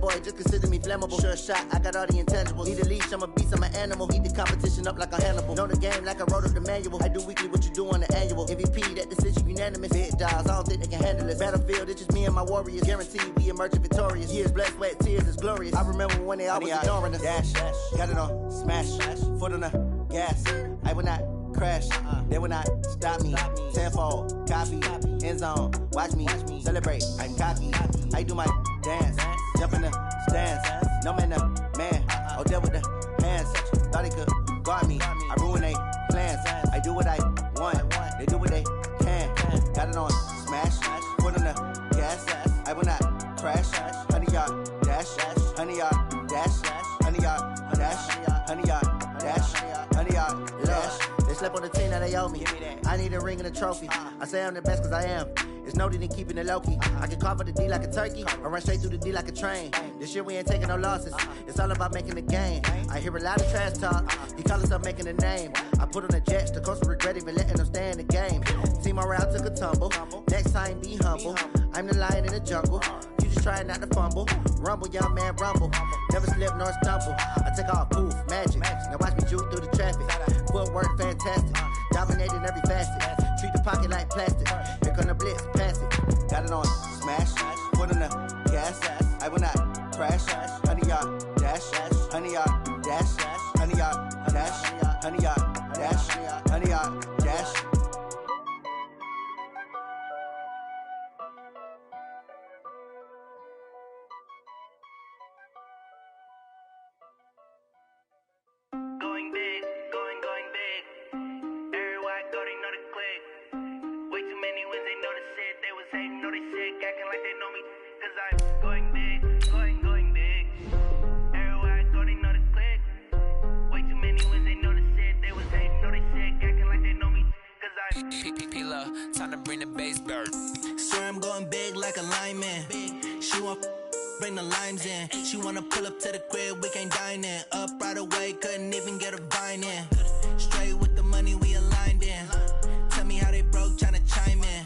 boy, just consider me flammable. Sure shot, I got all the intangibles. Need a leash, I'm a beast, I'm an animal. Eat the competition up like a Hannibal. Know the game like I wrote up the manual. I do weekly what you do on the annual. MVP, that decision unanimous. Big dogs, I don't think they can handle it. Battlefield, it's just me and my warriors. Guaranteed we emerging victorious. Years, blood, sweat, tears, it's glorious. I remember when they always ignoring us. Dash, got it on, smash, foot on the gas. I will not crash, they will not stop me. Tenfold, copy, end zone, watch me celebrate. I'm cocky, I do my dance, jump in the stands. No man, the man, oh, deal with the hands. Thought he could guard me, I ruin they plans. I do what I want, they do what they can. Got it on, smash, foot on the gas. I will not crash, 100-yard dash, 100-yard dash, 100-yard dash, 100-yard dash, 100-yard dash. They slept on the team that they owe me. I need a ring and a trophy. I say I'm the best cause I am. It's no need in keeping it low-key. I can carve up the D like a turkey or run straight through the D like a train. This year we ain't taking no losses. It's all about making the game. I hear a lot of trash talk. He call himself making a name. I put on the Jets. The coach will regret even letting them stay in the game. Team morale took a tumble. Next time be humble. I'm the lion in the jungle. You just try not to fumble. Rumble, young man, rumble. Never slip nor stumble. I take off, poof, magic. Now watch me juke through the traffic. Footwork fantastic. Dominating every facet. Treat the pocket like plastic. Here come the blitz, pass it. Got it on, smash. Foot on the gas. I will not crash. 100-yard dash. 100-yard dash. 100-yard dash. 100-yard dash. 100-yard dash. Going big, going big. Everywhere I go, they know the click. Way too many wins, they know the shit. They was hating, know they sick, acting like they know me. Cause I'm going big, going big. Everywhere I go, they know the click. Way too many wins, they know the shit. They was hating, know they sick, acting like they know me. Cause I'm P-P-P-Love, time to bring the bass bird. Swear I'm going big like a lineman. She want bring the limes in. She wanna pull up to the crib, we can't dine in. Up right away, couldn't even get a vine in. Straight with the money we aligned in. Tell me how they broke, tryna chime in.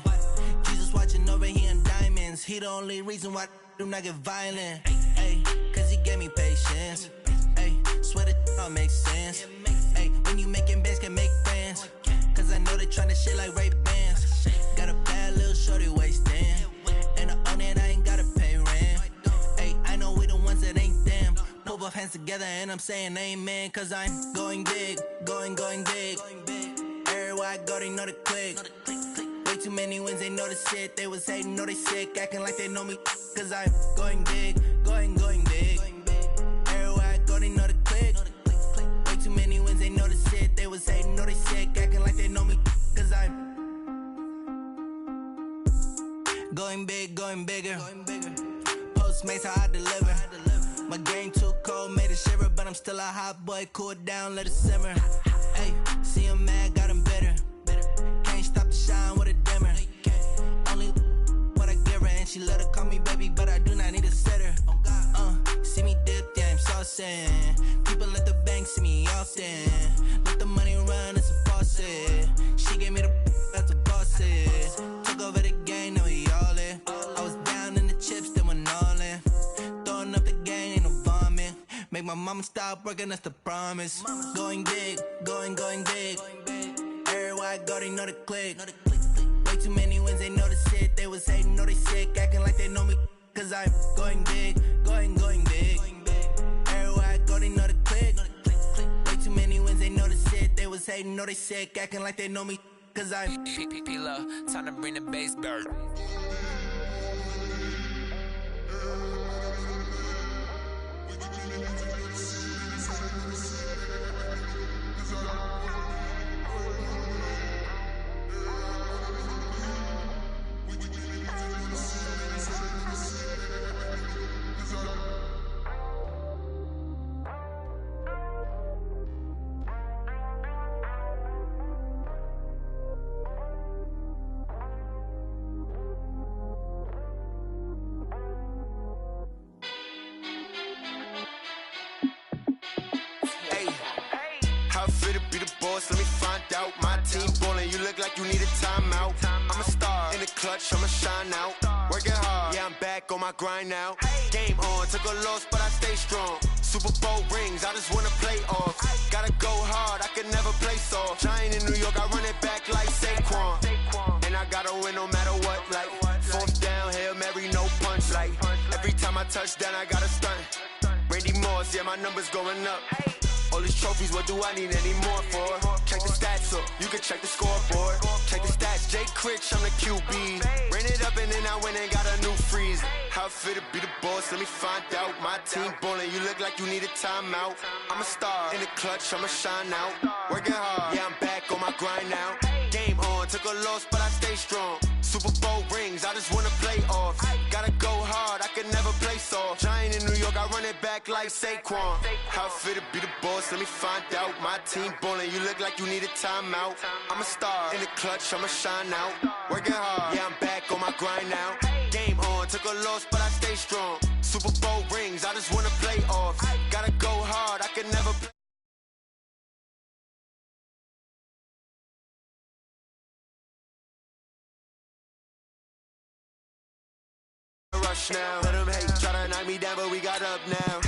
Jesus watching over here in diamonds. He the only reason why do not get violent. Ay, cause he gave me patience. Ay, swear that all makes sense. Ay, when you making bands, can make friends. Cause I know they tryna shit like Ray Bans. Got a bad little shorty wasting. And I own it, I ain't gotta pay rent. Ay, I know we the ones that ain't them. Pull both hands together and I'm saying amen. Cause I'm going big, going big. Everywhere I go, they know the click. Way too many wins, they know the shit. They was hating, know they sick, acting like they know me. Cause I'm going big, going big. Everywhere I go, they know the click. Way too many wins, they know the shit. They was hating, know they sick, acting like they know me. Cause I'm going big, going bigger. Postmates, how I deliver. My game too cold, made it shiver. But I'm still a hot boy, cool it down, let it simmer. Hey, see him mad, got him bitter. Can't stop the shine with a dimmer. Only what I give her, and she let her call me baby, but I do not need a sitter. See me dip, yeah, I'm saucing. People at the bank see me often. Let the money run, it's a faucet. She gave me the that's a boss it. Took over the game, now we all in. I was down in the chips, then went all in. Throwing up the game, ain't no vomit. Make my mama stop working, that's the promise. Going big, going big. Everywhere I go, they know the click. Way too many wins, they know the shit. They was hating, know they sick, acting like they know me. Cause I'm going big, going big. Everywhere I go, they know the click. Way too many wins, they know the shit. They was hating, know they sick, acting like they know me. Cause I'm P-P-P-Love, time to bring the bass bird. Let me find out. My team ballin', you look like you need a timeout. I'm a star in the clutch, I'ma shine out. Working hard, yeah, I'm back on on my grind now. Game on, took a loss, but I stay strong. Super Bowl rings, I just wanna play off. Gotta go hard, I can never play soft. Giant in New York, I run it back like Saquon. And I gotta win no matter what, like fourth down, Hail Mary, no punch. Like every time I touch down, I gotta stunt. Randy Moss, yeah, my numbers going up. All these trophies, what do I need any more for? Check the stats up, you can check the scoreboard. Check the stats, Jake Critch, I'm the QB. Ran it up and then I went and got a new freeze. How it feel to be the boss, let me find out. My team ballin', you look like you need a timeout. I'm a star, in the clutch, I'ma shine out. Working hard, yeah, I'm back on my grind now. Game on, took a loss, but I stay strong. Super Bowl rings, I just wanna play off. Gotta go hard, I can never play soft. Giant in New York, I run it back like Saquon. How it feel to be the boss, let me find out. My team ballin', you look like you need a timeout. I'm a star, in the clutch, I'ma shine out. Working hard, yeah, I'm back on my grind now. Game on, took a loss, but I stay strong. Super Bowl rings, I just wanna play off. Gotta go hard, I can never play. Rush now, let them hate, try to knock me down, but we got up now.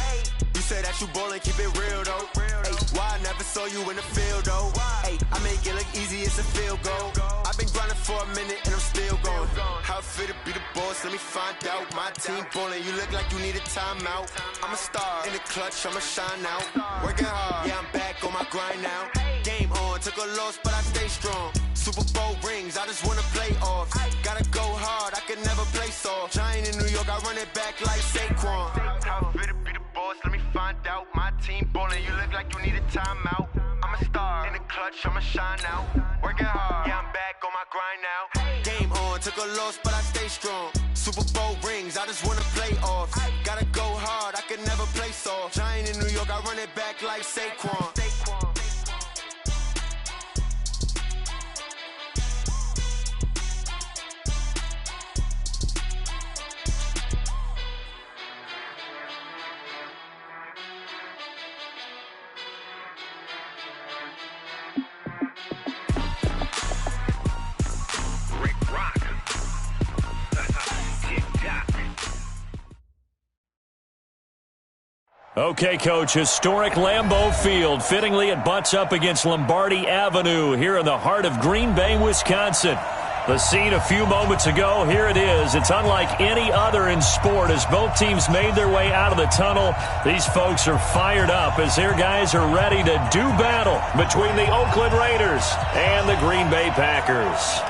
You say that you ballin', keep it real though. Hey, why I never saw you in the field though? Hey, I make it look easy, it's a field goal. I've been grinding for a minute and I'm still going. How it feel to be the boss, let me find out. My team ballin', you look like you need a timeout. I'm a star, in the clutch, I'ma shine out. Working hard, yeah, I'm back on my grind now. Game on, took a loss, but I stay strong. Super Bowl rings, I just wanna play off. Gotta go hard, I can never play soft. Giant in New York, I run it back like Saquon. How it feel to be the boss, let me find out. My team ballin', you look like you need a timeout. I'm a star, in the clutch, I'ma shine out. Working hard, yeah, I'm back on my grind now. Game on, took a loss, but I stay strong. Super Bowl rings, I just wanna play off. Gotta go hard, I can never play soft. Giant in New York, I run it back like Saquon. Okay, Coach, historic Lambeau Field. Fittingly, it butts up against Lombardi Avenue here in the heart of Green Bay, Wisconsin. The scene a few moments ago, here it is. It's unlike any other in sport as both teams made their way out of the tunnel. These folks are fired up as their guys are ready to do battle between the Oakland Raiders and the Green Bay Packers.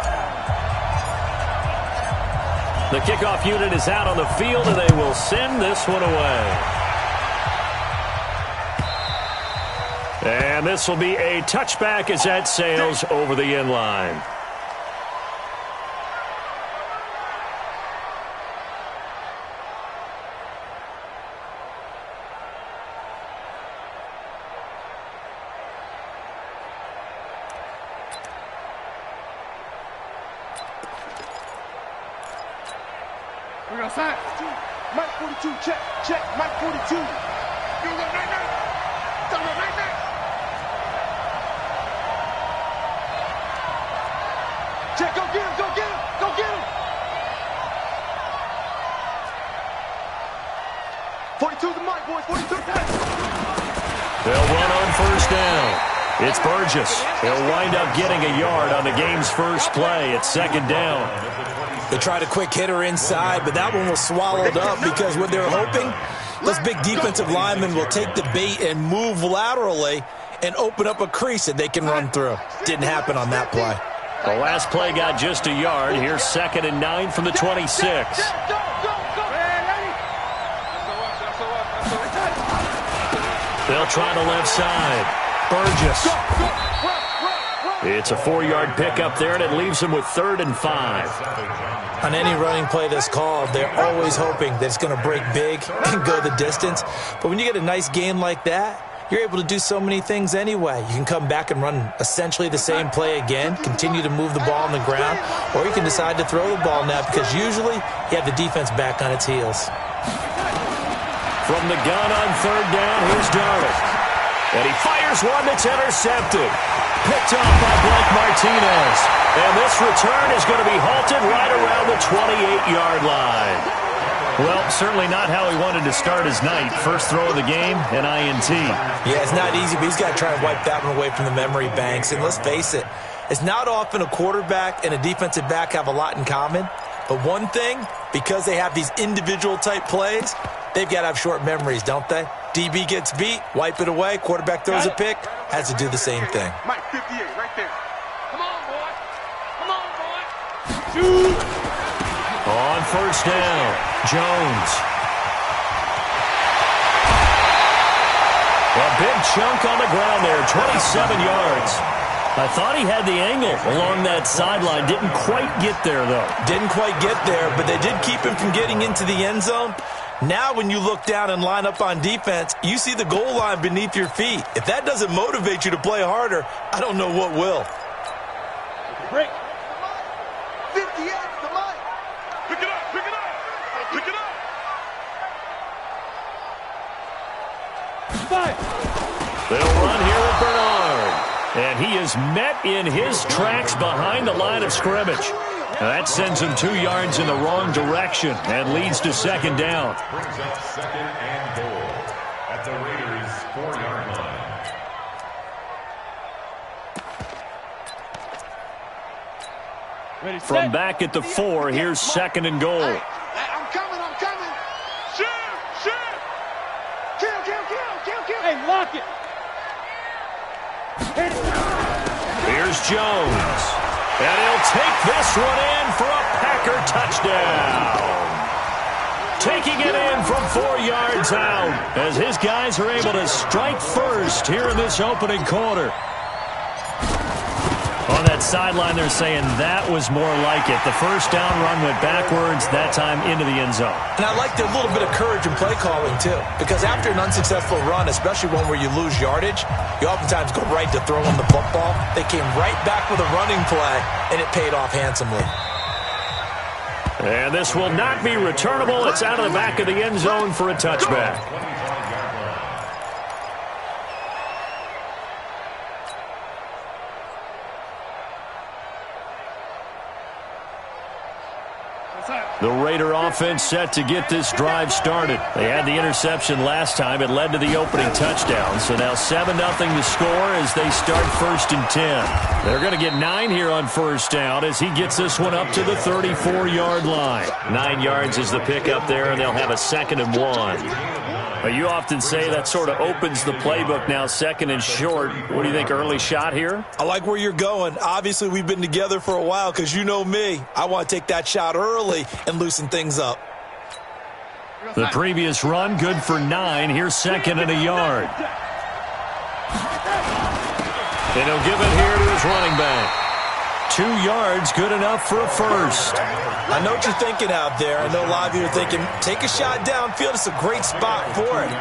The kickoff unit is out on the field, and they will send this one away. And this will be a touchback as that sails over the end line. We're outside. Mike 42, check, Mike 42. You go night-night. Tell me night-night. Check, go get him, go get him, go get him. 42 to Mike, boys, 42 to Mike. They'll run on first down. It's Burgess. He'll wind up getting a yard on the game's first play. It's second down. They tried a quick hitter inside, but that one was swallowed up because what they're hoping, those big defensive linemen will take the bait and move laterally and open up a crease that they can run through. Didn't happen on that play. The last play got just a yard. Here's 2nd and 9 from the 26. They'll try the left side. Burgess. It's a 4-yard pickup there, and it leaves them with 3rd and 5. On any running play that's called, they're always hoping that it's going to break big and go the distance. But when you get a nice game like that, you're able to do so many things anyway. You can come back and run essentially the same play again, continue to move the ball on the ground, or you can decide to throw the ball now because usually you have the defense back on its heels. From the gun on 3rd down, here's Darnold. And he fires one that's intercepted. Picked off by Blake Martinez. And this return is going to be halted right around the 28-yard line. Well, certainly not how he wanted to start his night. First throw of the game, an INT. Yeah, it's not easy, but he's got to try and wipe that one away from the memory banks. And let's face it, it's not often a quarterback and a defensive back have a lot in common. But one thing, because they have these individual-type plays, they've got to have short memories, don't they? DB gets beat, wipe it away, quarterback throws a pick, has to do the same thing. Mike, 58, right there. Come on, boy. Come on, boy. Shoot. On first down, Jones. A big chunk on the ground there, 27 yards. I thought he had the angle along that sideline. Didn't quite get there, though. Didn't quite get there, but they did keep him from getting into the end zone. Now when you look down and line up on defense, you see the goal line beneath your feet. If that doesn't motivate you to play harder, I don't know what will. Break. 58, come on. Pick it up, pick it up. Pick it up. 5. They'll run here with Bernard. And he is met in his tracks behind the line of scrimmage. That sends him 2 yards in the wrong direction and leads to second down. Brings up second and goal at the Raiders' 4-yard line. Ready, From back at the 4, here's second and goal. Hey, I'm coming. Shoot. Kill. Hey, lock it. Here's Jones. And he'll take this one in for a Packer touchdown. Taking it in from 4 yards out as his guys are able to strike first here in this opening quarter. On that sideline, they're saying that was more like it. The first down run went backwards, that time into the end zone. And I like their little bit of courage in play calling, too. Because after an unsuccessful run, especially one where you lose yardage, you oftentimes go right to throwing the football. They came right back with a running play, and it paid off handsomely. And this will not be returnable. It's out of the back of the end zone for a touchback. The Raider offense set to get this drive started. They had the interception last time. It led to the opening touchdown. So now 7-0 to score as they start 1st and 10. They're going to get 9 here on first down as he gets this one up to the 34-yard line. 9 yards is the pickup there, and they'll have a 2nd and 1. But you often say that sort of opens the playbook now, 2nd and short. What do you think, early shot here? I like where you're going. Obviously, we've been together for a while because you know me. I want to take that shot early and loosen things up. The previous run, good for 9. Here's 2nd and a yard. And he'll give it here to his running back. 2 yards, good enough for a first. I know what you're thinking out there. I know a lot of you are thinking, take a shot downfield. It's a great spot for it.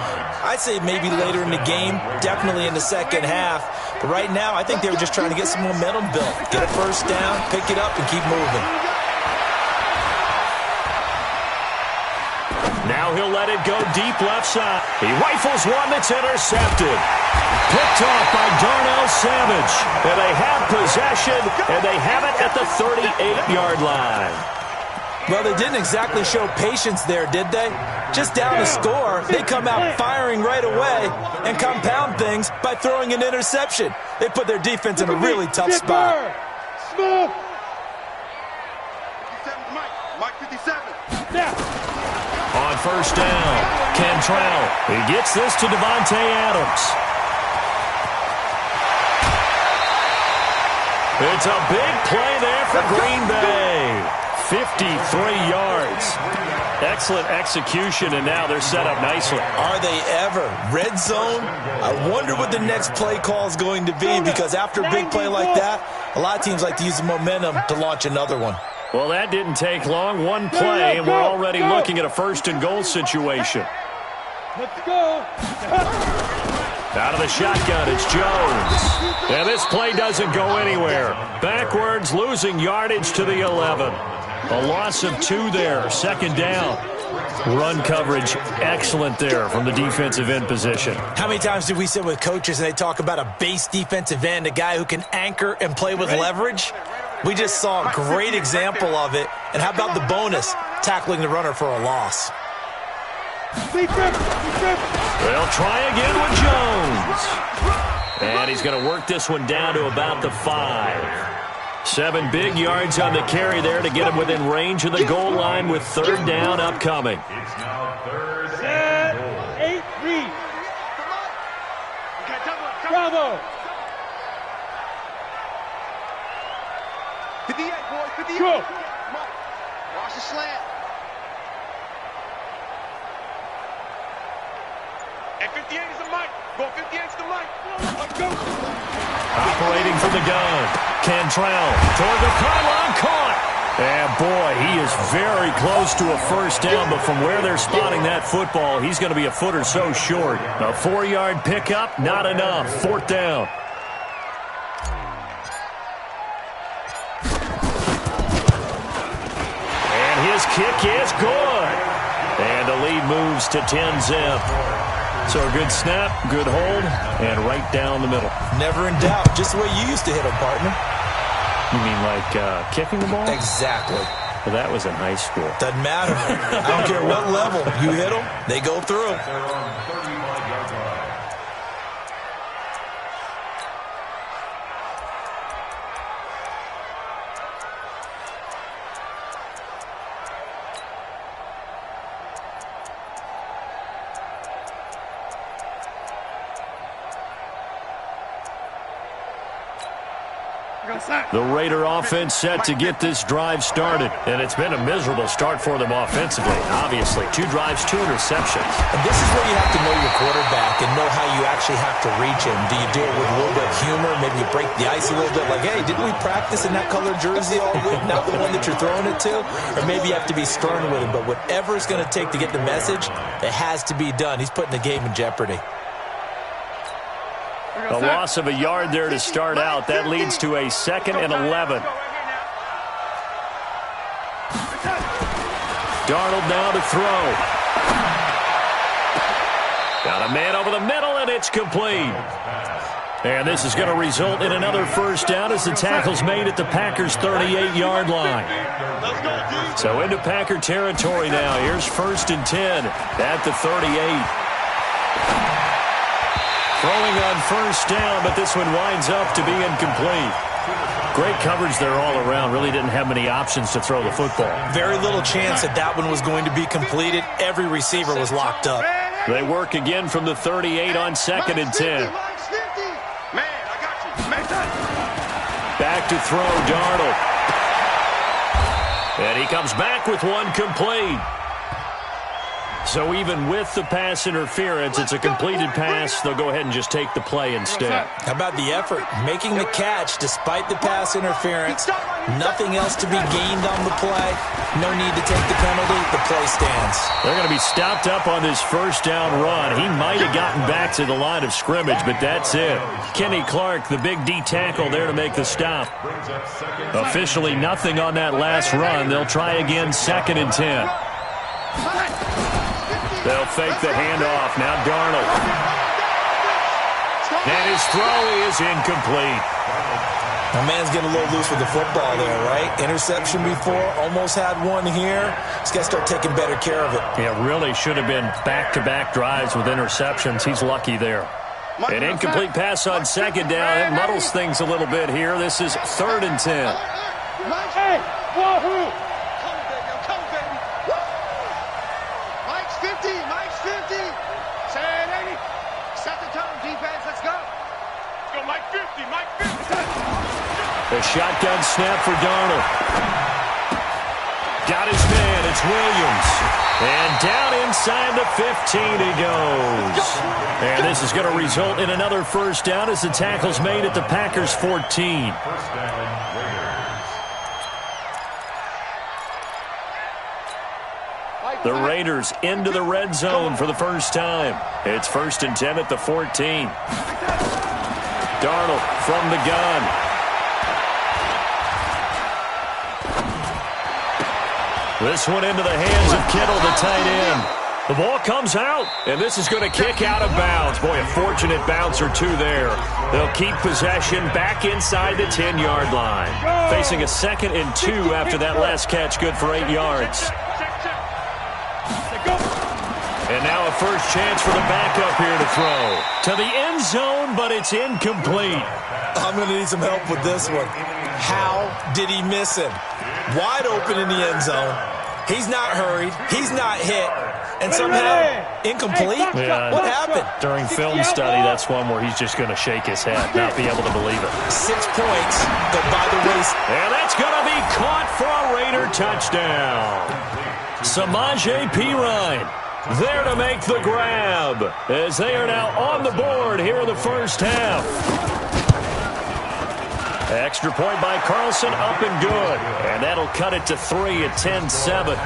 I'd say maybe later in the game, definitely in the second half. But right now, I think they were just trying to get some momentum built. Get a first down, pick it up, and keep moving. Now he'll let it go deep left side. He rifles one that's intercepted. Picked off by Darnell Savage. And they have possession, and they have it at the 38-yard line. Well, they didn't exactly show patience there, did they? Just down to score, they come out firing right away and compound things by throwing an interception. They put their defense in a really tough spot. Smith. 57, Mike 57. Yeah. On first down, Cantrell. He gets this to Devontae Adams. It's a big play there for Green Bay. 53 yards. Excellent execution, and now they're set up nicely. Are they ever? Red zone? I wonder what the next play call is going to be, because after a big play like that, a lot of teams like to use the momentum to launch another one. Well, that didn't take long. One play, and we're already looking at a 1st and goal situation. Let's go. Out of the shotgun, it's Jones. And this play doesn't go anywhere. Backwards, losing yardage to the 11. A loss of 2 there, 2nd down. Run coverage, excellent there from the defensive end position. How many times do we sit with coaches and they talk about a base defensive end, a guy who can anchor and play with leverage? We just saw a great example of it. And how about the bonus? tackling the runner for a loss. They'll try again with Jones. And he's going to work this one down to about the 5. 7 big yards on the carry there to get him within range of the goal line with 3rd down upcoming. It's now 3rd and goal. 8, read. Bravo. 58, boys, 58. Go. Come on. Watch the slant. And 58 is the mic. Go 58 is the mic. Let's go. Operating from the gun. Cantrell toward the pylon, caught. And boy, he is very close to a 1st down, but from where they're spotting that football, he's going to be a foot or so short. A 4-yard pickup, not enough. 4th down. And his kick is good. And the lead moves to 10-zip. So a good snap, good hold, and right down the middle. Never in doubt. Just the way you used to hit them, partner. You mean like kicking the ball? Exactly. Well, that was in high school. Doesn't matter. I don't care what level. You hit them, they go through. They're on 35-yard line. The Raider offense set to get this drive started, and it's been a miserable start for them offensively. Obviously, 2 drives, 2 interceptions. And this is where you have to know your quarterback and know how you actually have to reach him. Do you do it with a little bit of humor? Maybe you break the ice a little bit, like, hey, didn't we practice in that color jersey all week, not the one that you're throwing it to? Or maybe you have to be stern with him, but whatever it's going to take to get the message, it has to be done. He's putting the game in jeopardy. A loss of a yard there to start out. That leads to a 2nd and 11. Darnold now to throw. Got a man over the middle, and it's complete. And this is going to result in another 1st down as the tackle's made at the Packers' 38-yard line. So into Packer territory now. Here's 1st and 10 at the 38. Throwing on 1st down, but this one winds up to be incomplete. Great coverage there all around. Really didn't have many options to throw the football. Very little chance that that one was going to be completed. Every receiver was locked up. They work again from the 38 on 2nd and 10. Back to throw, Darnold. And he comes back with one complete. So even with the pass interference, it's a completed pass. They'll go ahead and just take the play instead. How about the effort? Making the catch despite the pass interference. Nothing else to be gained on the play. No need to take the penalty. The play stands. They're going to be stopped up on this 1st down run. He might have gotten back to the line of scrimmage, but that's it. Kenny Clark, the big D tackle there to make the stop. Officially nothing on that last run. They'll try again 2nd and 10. They'll fake the handoff. Now Darnold. And his throw is incomplete. My man's getting a little loose with the football there, right? Interception before, almost had one here. He's got to start taking better care of it. Yeah, really should have been back-to-back drives with interceptions. He's lucky there. An incomplete pass on 2nd down. It muddles things a little bit here. This is 3rd and 10. Hey, wahoo! Mike's 50, Mike's 50. Say it, 80. Set the tone, defense, let's go. Let's go, Mike 50, Mike 50. A shotgun snap for Darnold. Got his man, it's Williams. And down inside the 15 he goes. And this is going to result in another 1st down as the tackle's made at the Packers' 14. 1st down, Raiders. The Raiders into the red zone for the first time. It's 1st and 10 at the 14. Darnold from the gun. This one into the hands of Kittle, the tight end. The ball comes out, and this is going to kick out of bounds. Boy, a fortunate bounce or two there. They'll keep possession back inside the 10-yard line. Facing a 2nd and 2 after that last catch, good for 8 yards. And now a first chance for the backup here to throw. To the end zone, but it's incomplete. I'm going to need some help with this one. How did he miss him? Wide open in the end zone. He's not hurried. He's not hit. And somehow, incomplete? Yeah, what happened? During film study, that's one where he's just going to shake his head, not be able to believe it. 6 points go by the waist. And that's going to be caught for a Raider touchdown. Samaje Perine there to make the grab as they are now on the board here in the first half. Extra point by Carlson, up and good. And that'll cut it to 3 at 10-7.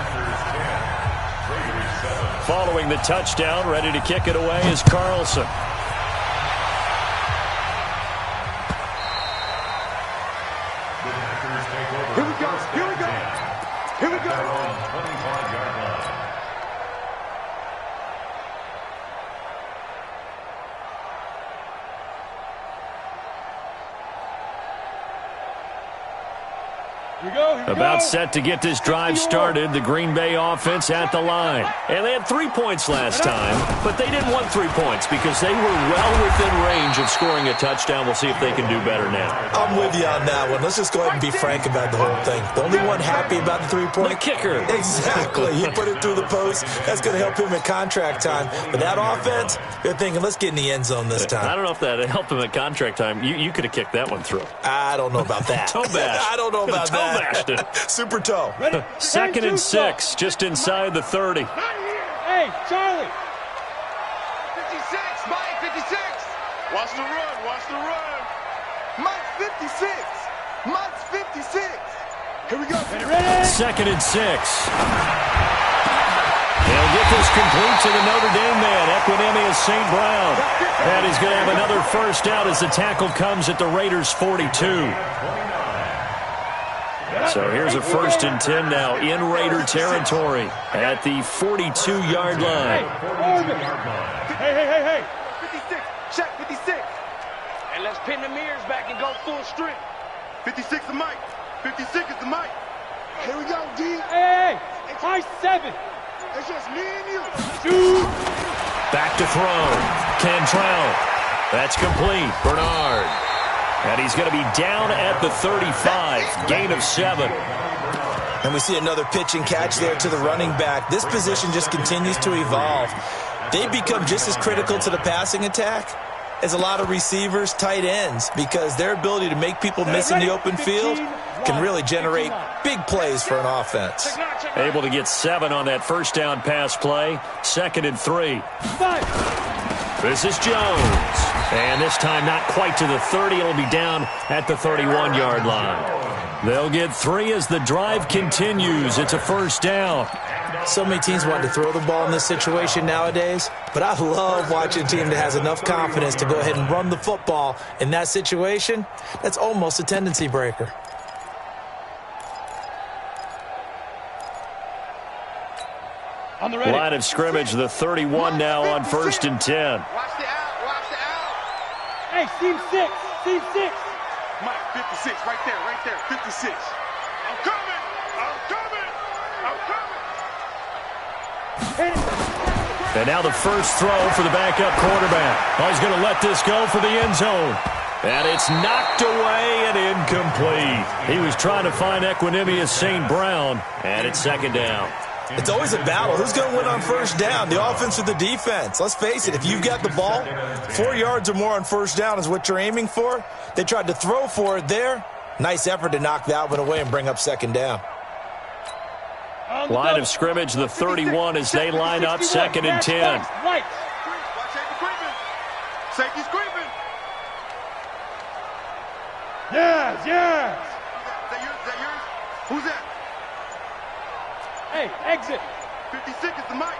Following the touchdown, ready to kick it away is Carlson. Here we go. Here we go. Here we go. About set to get this drive started, the Green Bay offense at the line. And they had 3 points last time, but they didn't want 3 points because they were well within range of scoring a touchdown. We'll see if they can do better now. I'm with you on that one. Let's just go ahead and be frank about the whole thing. The only one happy about the 3-point? The kicker. Exactly. He put it through the post. That's going to help him at contract time. But that offense, they're thinking, let's get in the end zone this time. I don't know if that helped him at contract time. You could have kicked that one through. I don't know about that. Toe bash. I don't know about that. Bashed it. Super toe. 2nd and 6, just inside the 30. Hey, Charlie. 56, Mike, 56. Watch the run, watch the run. Mike, 56. Mike's 56. Here we go. Ready? 2nd and 6. They'll get this complete to the Notre Dame man, Equinemius St. Brown. And he's going to have another first out as the tackle comes at the Raiders' 42. So here's a 1st and 10 now in Raider territory at the 42-yard line. Hey. 56, check 56. And let's pin the mirrors back and go full strength. 56 is Mike. 56 is the Mike. Here we go, D. Hey, high 7. It's just me and you. Shoot. Back to throw. Cantrell. That's complete. Bernard. And he's going to be down at the 35. Gain of 7. And we see another pitch and catch there to the running back. This position just continues to evolve. They become just as critical to the passing attack as a lot of receivers, tight ends, because their ability to make people miss in the open field can really generate big plays for an offense. Able to get 7 on that first down pass play. 2nd and 3. This is Jones. And this time not quite to the 30. It'll be down at the 31-yard line. They'll get 3 as the drive continues. It's a first down. So many teams want to throw the ball in this situation nowadays, but I love watching a team that has enough confidence to go ahead and run the football in that situation. That's almost a tendency breaker. On the ready. Line of scrimmage, the 31 now on 1st and 10. Watch the out, watch the out. Hey, team 6, team 6. Mike, 56, right there, 56. I'm coming, I'm coming, I'm coming. And now the first throw for the backup quarterback. Oh, he's going to let this go for the end zone. And it's knocked away and incomplete. He was trying to find Equinemius St. Brown, and it's 2nd down. It's always a battle. Who's going to win on first down, the offense or the defense? Let's face it, if you've got the ball, 4 yards or more on first down is what you're aiming for. They tried to throw for it there. Nice effort to knock that one away and bring up 2nd down. Line of scrimmage, the 31 as they line up, 2nd and 10. Right. Safety's creeping. Yes. Is that yours? Who's that? Hey, exit. 56 is the mic.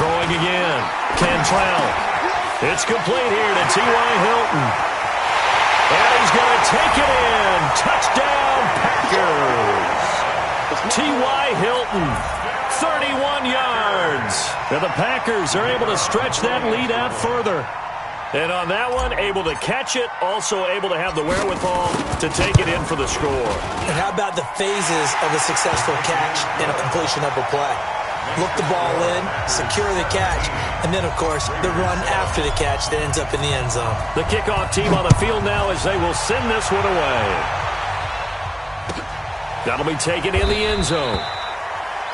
Throwing again. Cantrell. It's complete here to T.Y. Hilton. And he's going to take it in. Touchdown, Packers. T.Y. Hilton, 31 yards. And the Packers are able to stretch that lead out further. And on that one, able to catch it, also able to have the wherewithal to take it in for the score. And how about the phases of a successful catch and a completion of a play? look the ball in, secure the catch, and then, of course, the run after the catch that ends up in the end zone. The kickoff team on the field now as they will send this one away. That'll be taken in the end zone.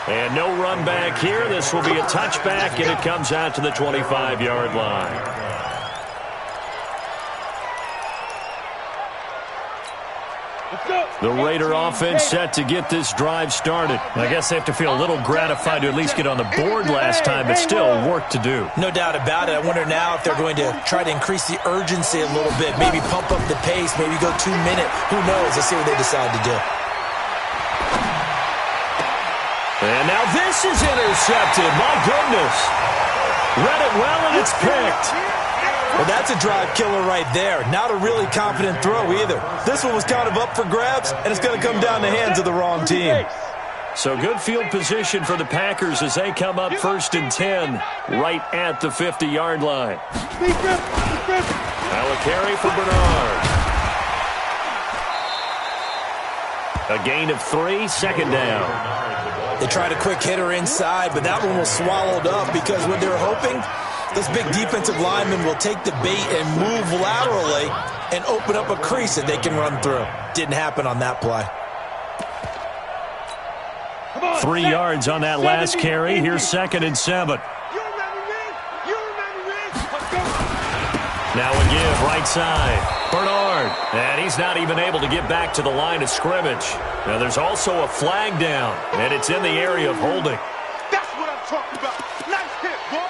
And no run back here. This will be a touchback, and it comes out to the 25-yard line. The Raider offense set to get this drive started. I guess they have to feel a little gratified to at least get on the board last time, but still work to do. No doubt about it. I wonder now if they're going to try to increase the urgency a little bit, maybe pump up the pace, maybe go 2 minute. Who knows? Let's see what they decide to do. And now this is intercepted. My goodness. Read it well, and it's picked. Well, that's a drive killer right there. Not a really confident throw either. This one was kind of up for grabs, and it's going to come down the hands of the wrong team. So good field position for the Packers as they come up 1st and 10 right at the 50-yard line. Now a carry for Bernard. A gain of 3, second down. They tried a quick hitter inside, but that one was swallowed up because what they were hoping, this big defensive lineman will take the bait and move laterally and open up a crease that they can run through. Didn't happen on that play. 3 yards on that last carry. Here's 2nd and 7. Now a give, right side. Bernard. And he's not even able to get back to the line of scrimmage. Now there's also a flag down, and it's in the area of holding. That's what I'm talking about. Nice hit, boy.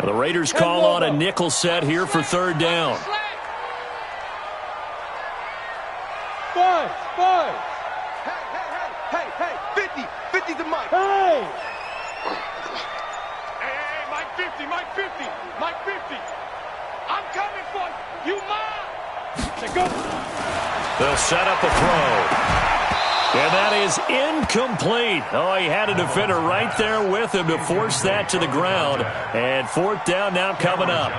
The Raiders call on a nickel set here for 3rd down. Five. Hey, 50 the mic. Hey, Mike 50. Mike 50. I'm coming for you. You mine. Go. They'll set up a throw. And that is incomplete. Oh, he had a defender right there with him to force that to the ground. And 4th down now coming up.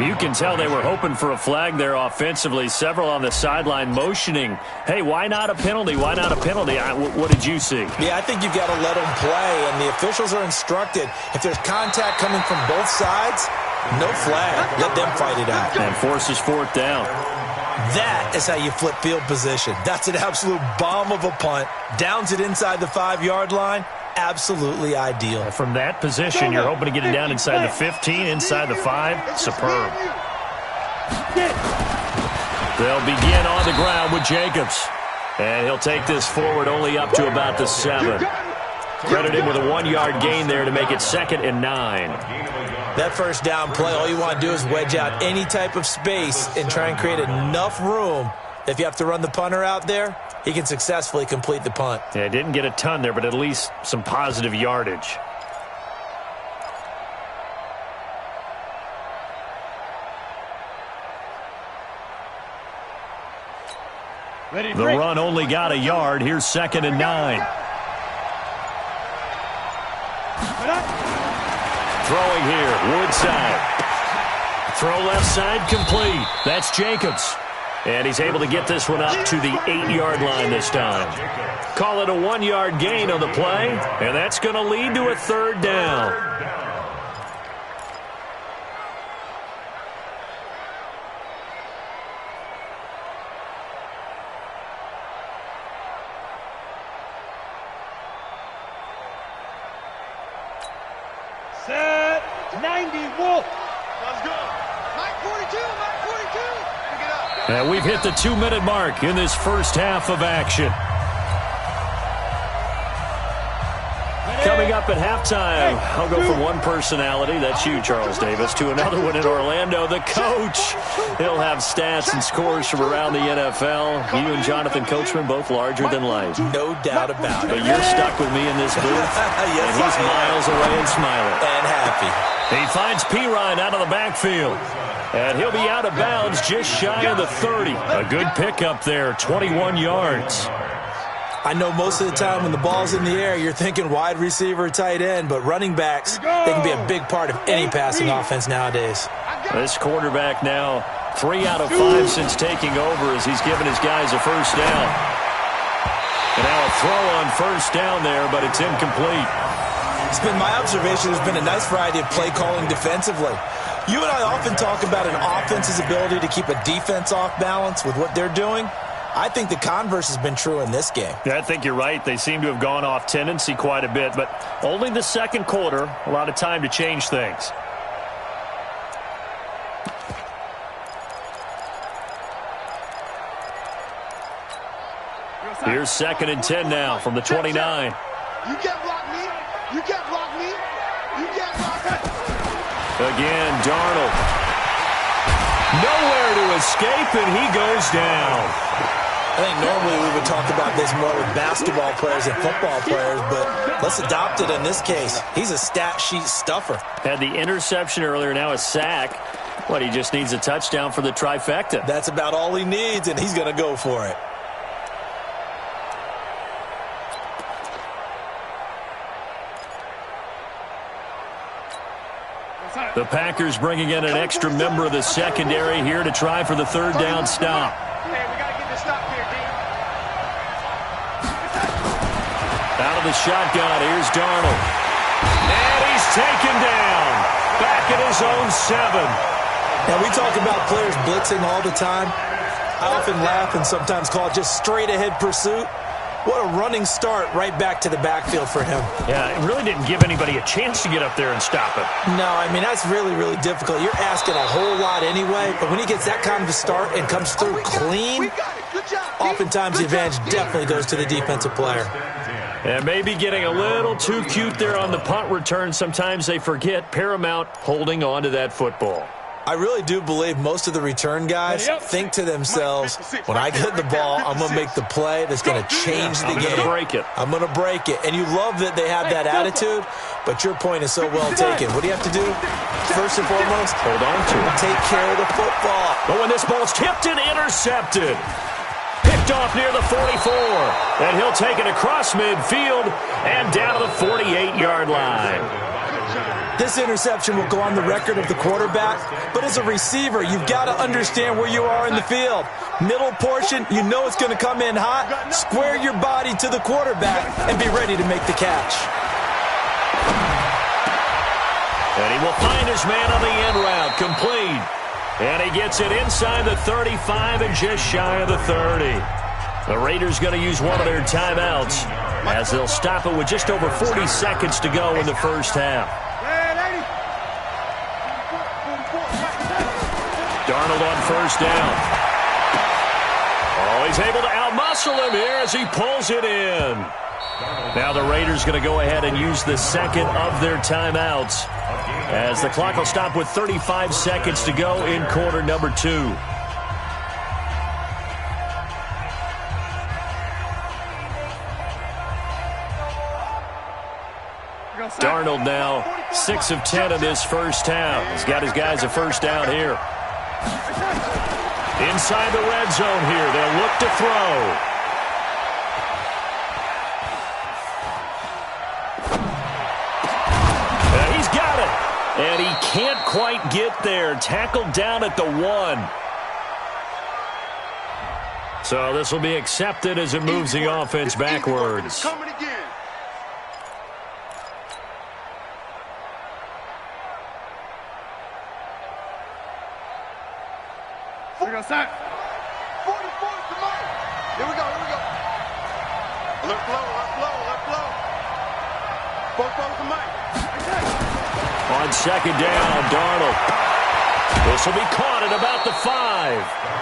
You can tell they were hoping for a flag there offensively. Several on the sideline motioning. Hey, why not a penalty? Why not a penalty? What did you see? Yeah, I think you've got to let them play. And the officials are instructed, if there's contact coming from both sides, no flag. Let them fight it out. And forces 4th down. That is how you flip field position. That's an absolute bomb of a punt. Downs it inside the 5-yard line. Absolutely ideal. From that position, you're hoping to get it down inside the 15, inside the 5. Superb. They'll begin on the ground with Jacobs. And he'll take this forward only up to about the 7. Credit him with a 1-yard gain there to make it 2nd and 9. That 1st down play, all you want to do is wedge out any type of space and try and create enough room. If you have to run the punter out there, he can successfully complete the punt. Yeah, didn't get a ton there, but at least some positive yardage. The run only got a yard. Here's 2nd and 9. Throwing here, Woodside. Throw left side complete. That's Jacobs. And he's able to get this one up to the 8-yard line this time. Call it a 1-yard gain on the play, and that's going to lead to a 3rd down. Set 90 Wolf. Let's go. Mike 42. Pick it up. And we've hit the 2-minute mark in this first half of action. Coming up up at halftime. I'll go from one personality, that's you, Charles Davis, to another one in Orlando, the coach. He'll have stats and scores from around the NFL. You and Jonathan Coachman both larger than life. No doubt about it. But you're stuck with me in this booth, yes, and he's miles away and smiling. And happy. He finds Pirine out of the backfield. And he'll be out of bounds just shy of the 30. A good pickup there, 21 yards. I know most of the time when the ball's in the air, you're thinking wide receiver, tight end, but running backs, they can be a big part of any passing offense nowadays. This quarterback now 3 out of 5 since taking over as he's given his guys a first down. And now a throw on first down there, but it's incomplete. It's been my observation there's been a nice variety of play calling defensively. You and I often talk about an offense's ability to keep a defense off balance with what they're doing. I think the converse has been true in this game. Yeah, I think you're right. They seem to have gone off tendency quite a bit, but only the second quarter, a lot of time to change things. Here's 2nd and 10 now from the 29. You can't block me. You can't block me. You can't block me. Again, Darnold. Nowhere to escape, and he goes down. I think normally we would talk about this more with basketball players and football players, but let's adopt it in this case. He's a stat sheet stuffer. Had the interception earlier, now a sack. What, he just needs a touchdown for the trifecta. That's about all he needs, and he's going to go for it. The Packers bringing in an extra member of the secondary here to try for the 3rd down stop. Hey, we got to get this stop here, D. Out of the shotgun, here's Darnold. And he's taken down. Back at his own 7. Now, we talk about players blitzing all the time. I often laugh and sometimes call it just straight-ahead pursuit. What a running start right back to the backfield for him. Yeah, it really didn't give anybody a chance to get up there and stop him. No, I mean, that's really, really difficult. You're asking a whole lot anyway, but when he gets that kind of a start and comes through clean, oftentimes the advantage definitely goes to the defensive player. And maybe getting a little too cute there on the punt return. Sometimes they forget paramount holding on to that football. I really do believe most of the return guys think to themselves, when I get the ball, I'm going to make the play that's going to change the game. I'm going to break it. I'm going to break it. And you love that they have that attitude, but your point is so well taken. What do you have to do? First and foremost, hold on to it. Take care of the football. But when this ball's tipped and intercepted, picked off near the 44, and he'll take it across midfield and down to the 48-yard line. This interception will go on the record of the quarterback, but as a receiver, you've got to understand where you are in the field. Middle portion, you know it's going to come in hot. Square your body to the quarterback and be ready to make the catch. And he will find his man on the end route, complete. And he gets it inside the 35 and just shy of the 30. The Raiders going to use one of their timeouts as they'll stop it with just over 40 seconds to go in the first half. Darnold on first down. Oh, he's able to outmuscle him here as he pulls it in. Now the Raiders going to go ahead and use the second of their timeouts as the clock will stop with 35 seconds to go in quarter number 2. Darnold now 6 of 10 in this first half. He's got his guys a first down here. Inside the red zone here, they'll look to throw. And he's got it. And he can't quite get there. Tackled down at the 1. So this will be accepted as it moves the offense backwards. Sack. 44 to Mike. Here we go. Left blow. 44 to Mike. On second down, Darnold This will be caught at about the 5.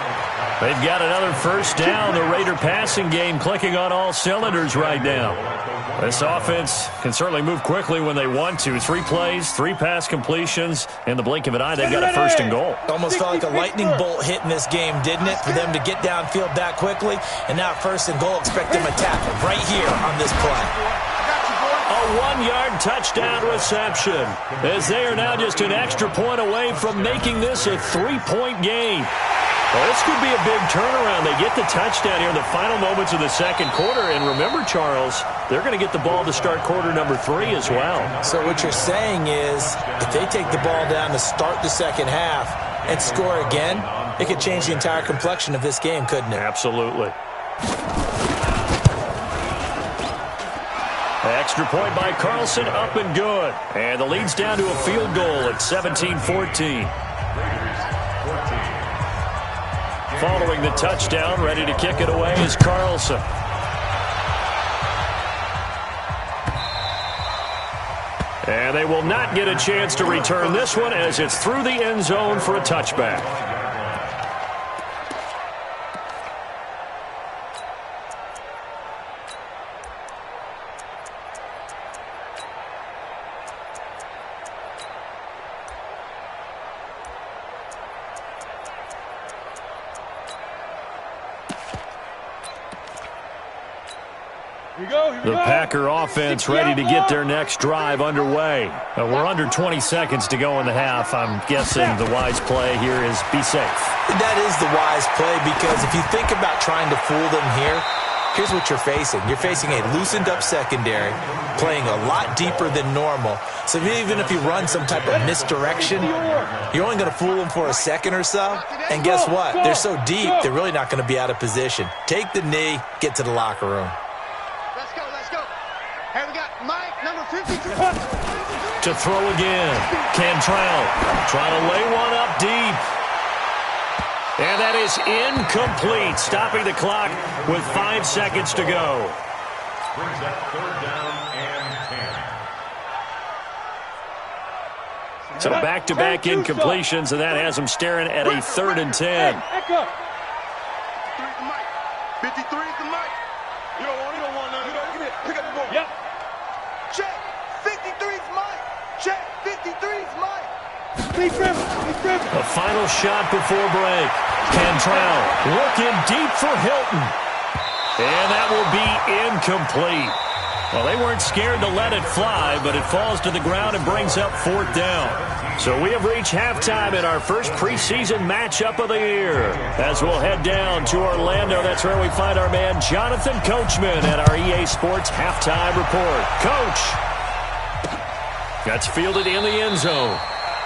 They've got another first down. The Raider passing game clicking on all cylinders right now. This offense can certainly move quickly when they want to. 3 plays, 3 pass completions. In the blink of an eye, they've got a first and goal. Almost felt like a lightning bolt hit in this game, didn't it? For them to get downfield that quickly. And now first and goal, expect them to tap it right here on this play. A 1-yard touchdown reception, as they are now just an extra point away from making this a 3-point game. Well, this could be a big turnaround. They get the touchdown here in the final moments of the second quarter. And remember, Charles, they're going to get the ball to start quarter number 3 as well. So what you're saying is if they take the ball down to start the second half and score again, it could change the entire complexion of this game, couldn't it? Absolutely. Extra point by Carlson, up and good. And the lead's down to a field goal at 17-14. Following the touchdown, ready to kick it away is Carlson. And they will not get a chance to return this one as it's through the end zone for a touchback. The Packer offense ready to get their next drive underway. We're under 20 seconds to go in the half. I'm guessing the wise play here is be safe. That is the wise play because if you think about trying to fool them here, here's what you're facing. You're facing a loosened up secondary, playing a lot deeper than normal. So even if you run some type of misdirection, you're only going to fool them for a second or so. And guess what? They're so deep, they're really not going to be out of position. Take the knee, get to the locker room. Here we got Mike, number 53. To throw again. Cantrell trying to lay one up deep. And that is incomplete. Stopping the clock with 5 seconds to go. Brings up 3rd down and 10. So back-to-back incompletions, and that has them staring at a 3rd and 10. 53 is the mic. You don't want none. Pick up the ball. Yep. Check. 53's Mike. Check. 53's Mike. A final shot before break. Cantrell looking deep for Hilton. And that will be incomplete. Well, they weren't scared to let it fly, but it falls to the ground and brings up 4th down. So we have reached halftime in our first preseason matchup of the year. As we'll head down to Orlando, that's where we find our man Jonathan Coachman at our EA Sports Halftime Report. Coach! That's fielded in the end zone.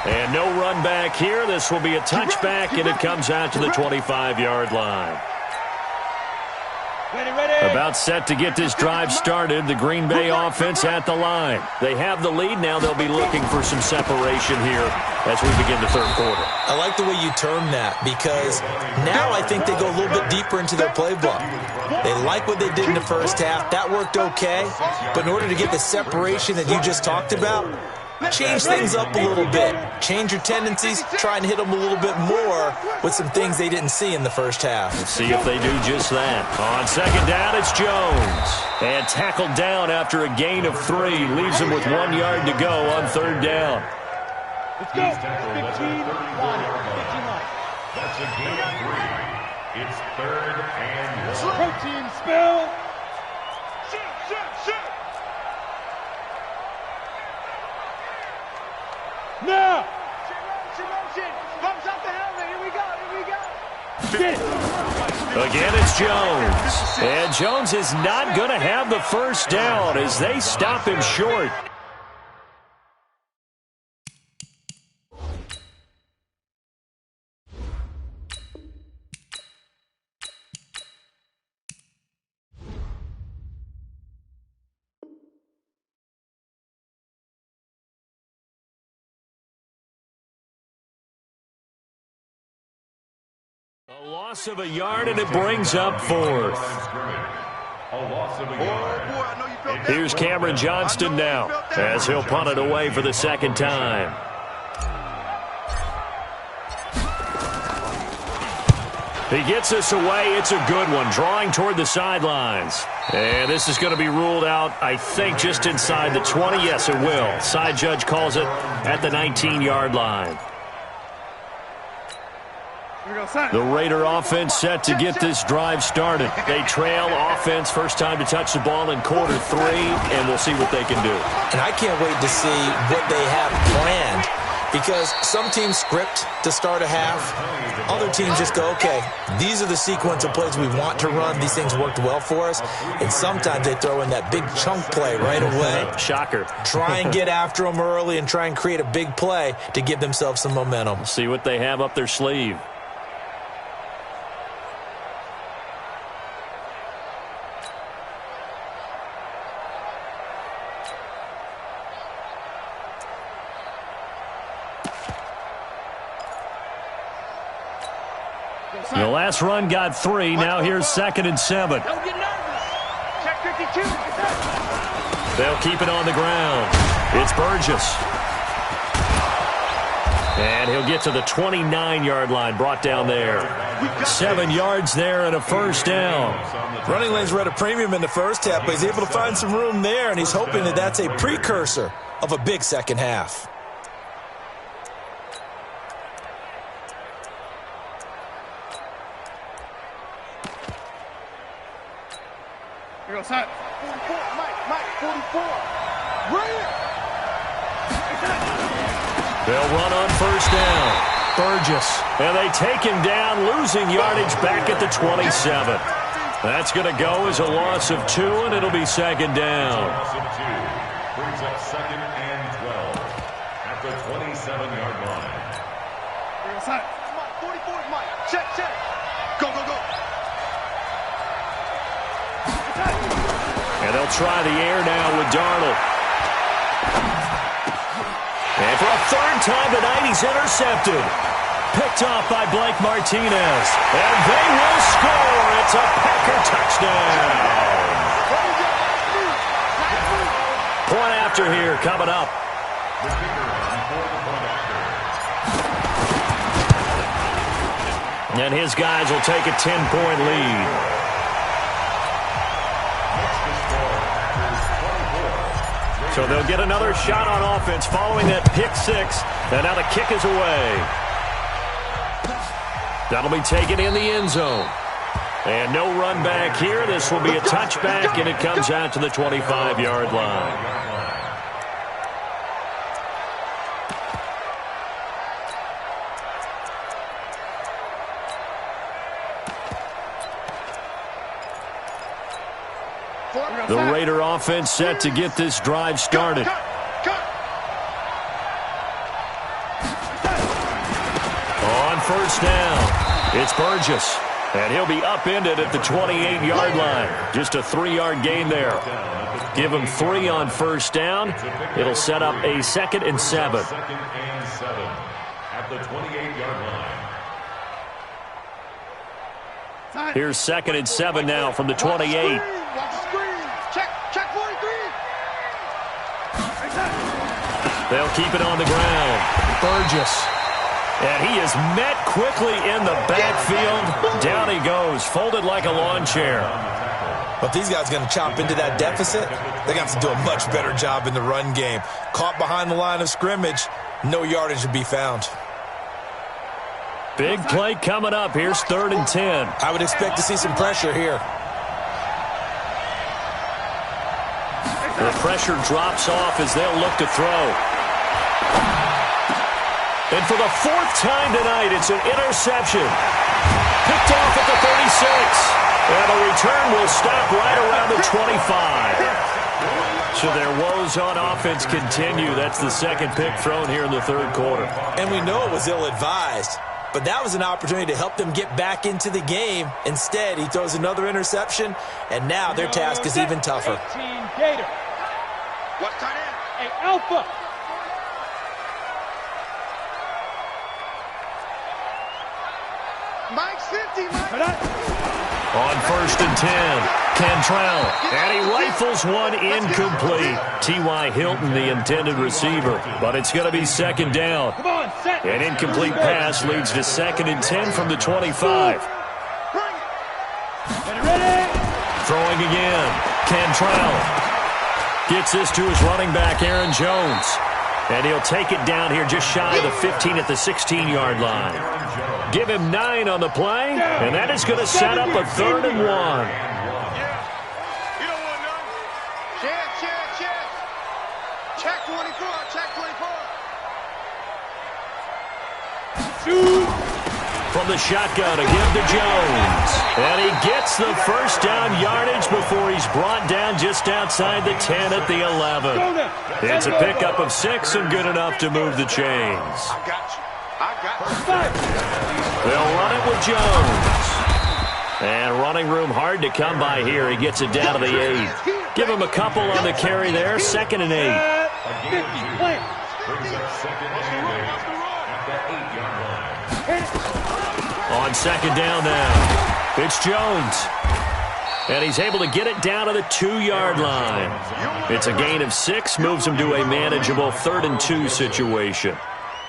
And no run back here. This will be a touchback, and it comes out to the 25-yard line. About set to get this drive started. The Green Bay offense at the line. They have the lead. Now they'll be looking for some separation here as we begin the 3rd quarter. I like the way you term that because now I think they go a little bit deeper into their playbook. They like what they did in the first half. That worked okay. But in order to get the separation that you just talked about, change things up a little bit. Change your tendencies. Try and hit them a little bit more with some things they didn't see in the first half. Let's see if they do just that. On 2nd down, it's Jones. And tackled down after a gain of 3. Leaves him with 1 yard to go on 3rd down. Let's go. 15 line. That's a gain of 3. It's 3rd and 1. Protein spill. Shoot. Now! Motion! Bumps up the helmet! Here we go! Again, it's Jones. And Jones is not going to have the first down as they stop him short. A loss of a yard, and it brings up 4th. Here's Cameron Johnston now as he'll punt it away for the 2nd time. He gets this away. It's a good one, drawing toward the sidelines. And this is going to be ruled out, I think, just inside the 20. Yes, it will. Side judge calls it at the 19-yard line. The Raider offense set to get this drive started. They trail offense, first time to touch the ball in quarter 3, and we'll see what they can do. And I can't wait to see what they have planned, because some teams script to start a half. Other teams just go, okay, these are the sequence of plays we want to run. These things worked well for us. And sometimes they throw in that big chunk play right away. Shocker. Try and get after them early and try and create a big play to give themselves some momentum. See what they have up their sleeve. The last run got 3. Now here's 2nd and 7. Don't get nervous. Check 52. They'll keep it on the ground. It's Burgess. And he'll get to the 29-yard line, brought down there. 7 yards there and a first down. Running lanes were at a premium in the first half, but he's able to find some room there, and he's hoping that that's a precursor of a big second half. Here goes Hunt. 44, Mike, 44. Bring it. They'll run on first down. Burgess. And they take him down, losing yardage back at the 27. That's going to go as a loss of 2, and it'll be 2nd down. Brings up 2nd and 12 at the 27-yard line. Here goes Hunt. 44, Mike. Check. Go. And they'll try the air now with Darnold. And for a 3rd time tonight, he's intercepted. Picked off by Blake Martinez. And they will score. It's a Packer touchdown. Point after here coming up. And his guys will take a 10-point lead. So they'll get another shot on offense following that pick 6. And now the kick is away. That'll be taken in the end zone. And no run back here. This will be a touchback, and it comes out to the 25-yard line. The Raider offense set to get this drive started. On first down, it's Burgess. And he'll be upended at the 28-yard line. Just a 3-yard gain there. Give him 3 on first down. It'll set up a 2nd and 7. 2nd and 7 at the 28-yard line. Here's 2nd and 7 now from the 28. Check 43. They'll keep it on the ground. Burgess. And he is met quickly in the backfield. Down he goes, folded like a lawn chair. But these guys are going to chop into that deficit. They're going to have to do a much better job in the run game. Caught behind the line of scrimmage, no yardage to be found. Big play coming up. Here's 3rd and 10. I would expect to see some pressure here. The pressure drops off as they'll look to throw. And for the 4th time tonight, it's an interception. Picked off at the 36. And the return will stop right around the 25. So their woes on offense continue. That's the 2nd pick thrown here in the 3rd quarter. And we know it was ill-advised. But that was an opportunity to help them get back into the game. Instead, he throws another interception, and now their task is even tougher. 18 Gator. What's tight end? Hey, Alpha. Mike's 50, Mike. On 1st and 10, Cantrell. And he rifles one incomplete. T.Y. Hilton, the intended receiver. But it's going to be 2nd down. Come on, set. An incomplete pass leads to 2nd and 10 from the 25. throwing again. Cantrell gets this to his running back, Aaron Jones. And he'll take it down here just shy of the 15 at the 16-yard line. Give him 9 on the play, and that is going to set up a 3rd and 1. Check 24, check 24. From the shotgun, a give to Jones. And he gets the first down yardage before he's brought down just outside the 10 at the 11. It's a pickup of 6 and good enough to move the chains. I got you. They'll run it with Jones. And running room hard to come by here. He gets it down to the 8. Give him a couple on the carry there. 2nd and 8. On 2nd down now, it's Jones. And he's able to get it down to the 2-yard line. It's a gain of 6, moves him to a manageable 3rd and 2 situation.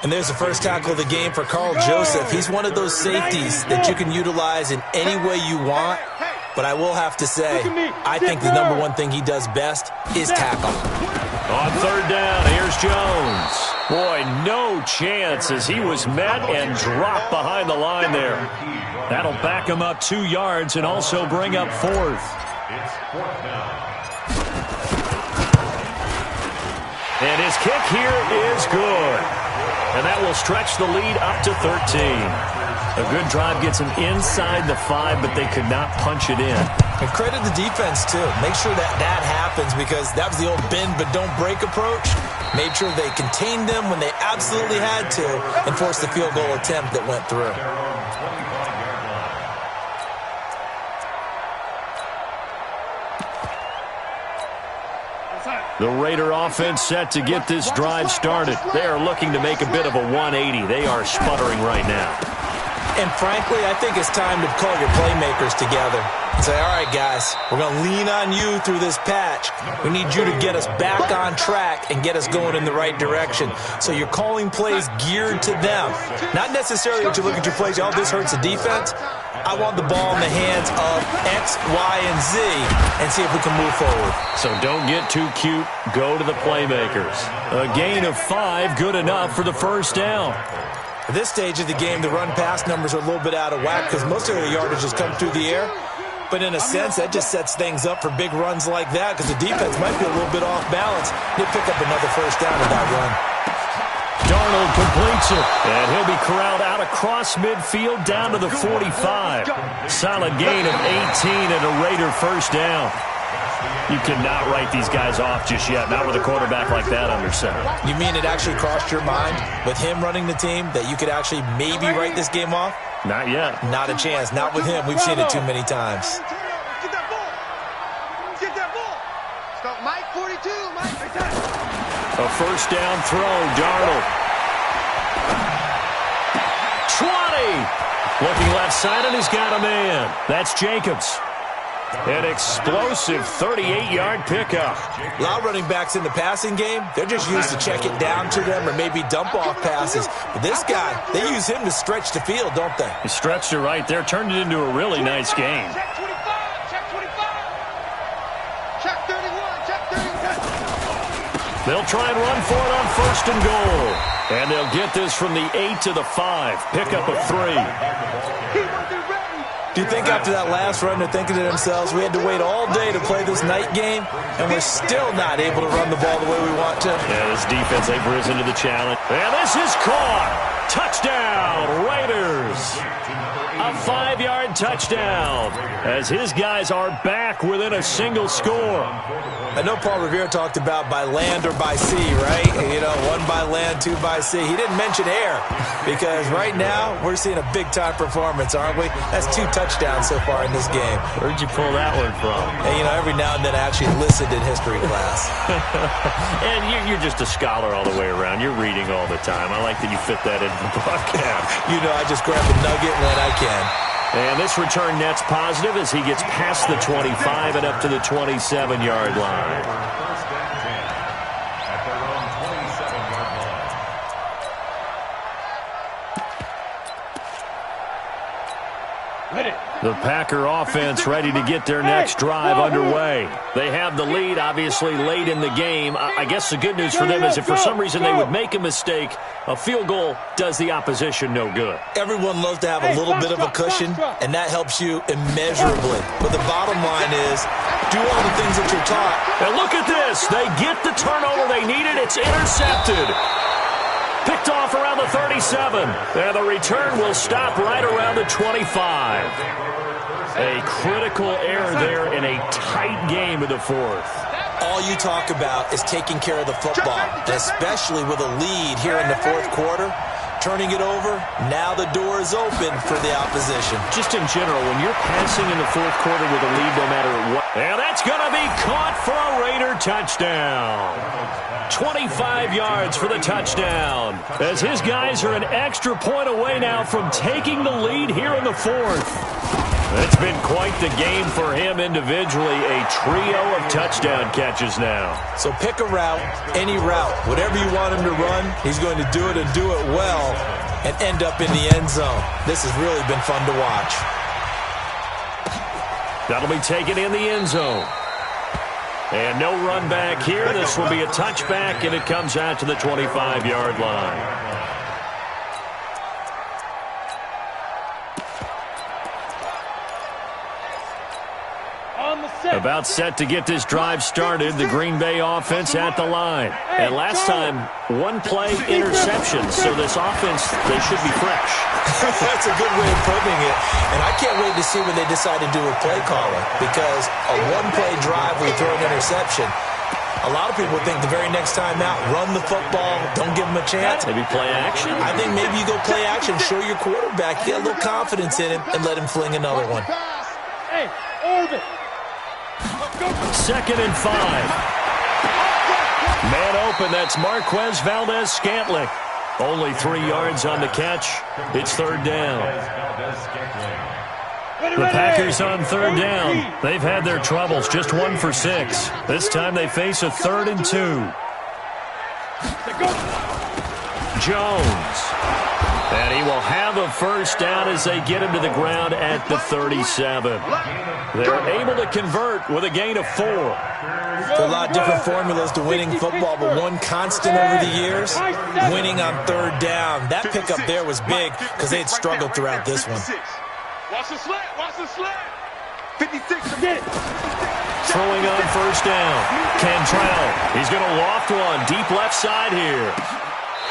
And there's the first tackle of the game for Carl Joseph. He's one of those safeties that you can utilize in any way you want. But I will have to say, I think the number one thing he does best is tackle. On 3rd down, here's Jones. Boy, no chance as he was met and dropped behind the line there. That'll back him up 2 yards and also bring up 4th. It's 4th down. And his kick here is good. And that will stretch the lead up to 13. A good drive gets him inside the 5, but they could not punch it in. And credit the defense, too. Make sure that happens because that was the old bend but don't break approach. Made sure they contained them when they absolutely had to and forced the field goal attempt that went through. The Raider offense set to get this drive started. They are looking to make a bit of a 180. They are sputtering right now. And frankly, I think it's time to call your playmakers together and say, all right, guys, we're going to lean on you through this patch. We need you to get us back on track and get us going in the right direction. So you're calling plays geared to them. Not necessarily that you look at your plays, oh, this hurts the defense. I want the ball in the hands of X, Y, and Z and see if we can move forward. So don't get too cute. Go to the playmakers. A gain of 5, good enough for the first down. At this stage of the game, the run-pass numbers are a little bit out of whack because most of the yardage has come through the air. But in a sense, that just sets things up for big runs like that because the defense might be a little bit off balance. He'll pick up another first down with that run. Darnold completes it, and he'll be corralled out across midfield down to the 45. Solid gain of 18 and a Raider first down. You cannot write these guys off just yet, not with a quarterback like that under center. You mean it actually crossed your mind with him running the team that you could actually maybe write this game off? Not yet. Not a chance. Not with him. We've seen it too many times. Get that ball. Get that ball. Stop Mike 42. Mike. A first down throw, Darnold. 20. Looking left side, and he's got a man. That's Jacobs. An explosive 38-yard pickup. A lot of running backs in the passing game, they're just used to check it down to them or maybe dump off passes. But this guy, they use him to stretch the field, don't they? He stretched it right there, turned it into a really nice game. Check 25. Check 25. Check 31. Check 31. They'll try and run for it on 1st and goal. And they'll get this from the 8 to the 5. Pickup of 3. Do you think after that last run they're thinking to themselves, we had to wait all day to play this night game, and we're still not able to run the ball the way we want to? Yeah, this defense, they've risen to the challenge. And this is caught. Touchdown, Raiders. A 5-yard touchdown as his guys are back within a single score. I know Paul Revere talked about by land or by sea, right? You know, 1 by land, 2 by sea. He didn't mention air because right now we're seeing a big-time performance, aren't we? That's 2 touchdowns so far in this game. Where'd you pull that one from? And, you know, every now and then I actually listened in history class. And you're just a scholar all the way around. You're reading all the time. I like that you fit that into the broadcast. You know, I just grab a nugget when I can. And this return net's positive as he gets past the 25 and up to the 27-yard line. First and 10 at their own 27-yard line. The Packer offense ready to get their next drive underway. They have the lead, obviously, late in the game. I guess the good news for them is if for some reason they would make a mistake, a field goal does the opposition no good. Everyone loves to have a little bit of a cushion, and that helps you immeasurably. But the bottom line is, do all the things that you're taught. And look at this. They get the turnover they needed. It's intercepted. Picked off around the 37. And the return will stop right around the 25. A critical error there in a tight game in the fourth. All you talk about is taking care of the football, and especially with a lead here in the fourth quarter. Turning it over, now the door is open for the opposition. Just in general, when you're passing in the fourth quarter with a lead no matter what. And that's going to be caught for a Raider touchdown. 25 yards for the touchdown. As his guys are an extra point away now from taking the lead here in the fourth. It's been quite the game for him individually. A trio of touchdown catches now. So pick a route, any route. Whatever you want him to run, he's going to do it and do it well and end up in the end zone. This has really been fun to watch. That'll be taken in the end zone. And no run back here. This will be a touchback, and it comes out to the 25-yard line. About set to get this drive started, the Green Bay offense at the line. And last time, one-play interception, so this offense, they should be fresh. That's a good way of putting it. And I can't wait to see what they decide to do with play calling, because a one-play drive where you throw an interception, a lot of people think the very next time out, run the football, don't give them a chance. Maybe play action? I think maybe you go play action, show your quarterback, get a little confidence in him, and let him fling another one. Hey, Orbit. 2nd and 5. Man open, that's Marquez Valdez-Scantling. Only 3 yards on the catch. It's 3rd down. The Packers on 3rd down. They've had their troubles, just 1 for 6. This time they face a 3rd and 2. Jones. And he will have a first down as they get him to the ground at the 37. They're able to convert with a gain of 4. There are a lot of different formulas to winning football, but one constant over the years, winning on 3rd down. That pickup there was big because they had struggled throughout this one. Watch the slant. Watch the slant. 56. Get it. Throwing on 1st down. Cantrell. He's going to loft one deep left side here.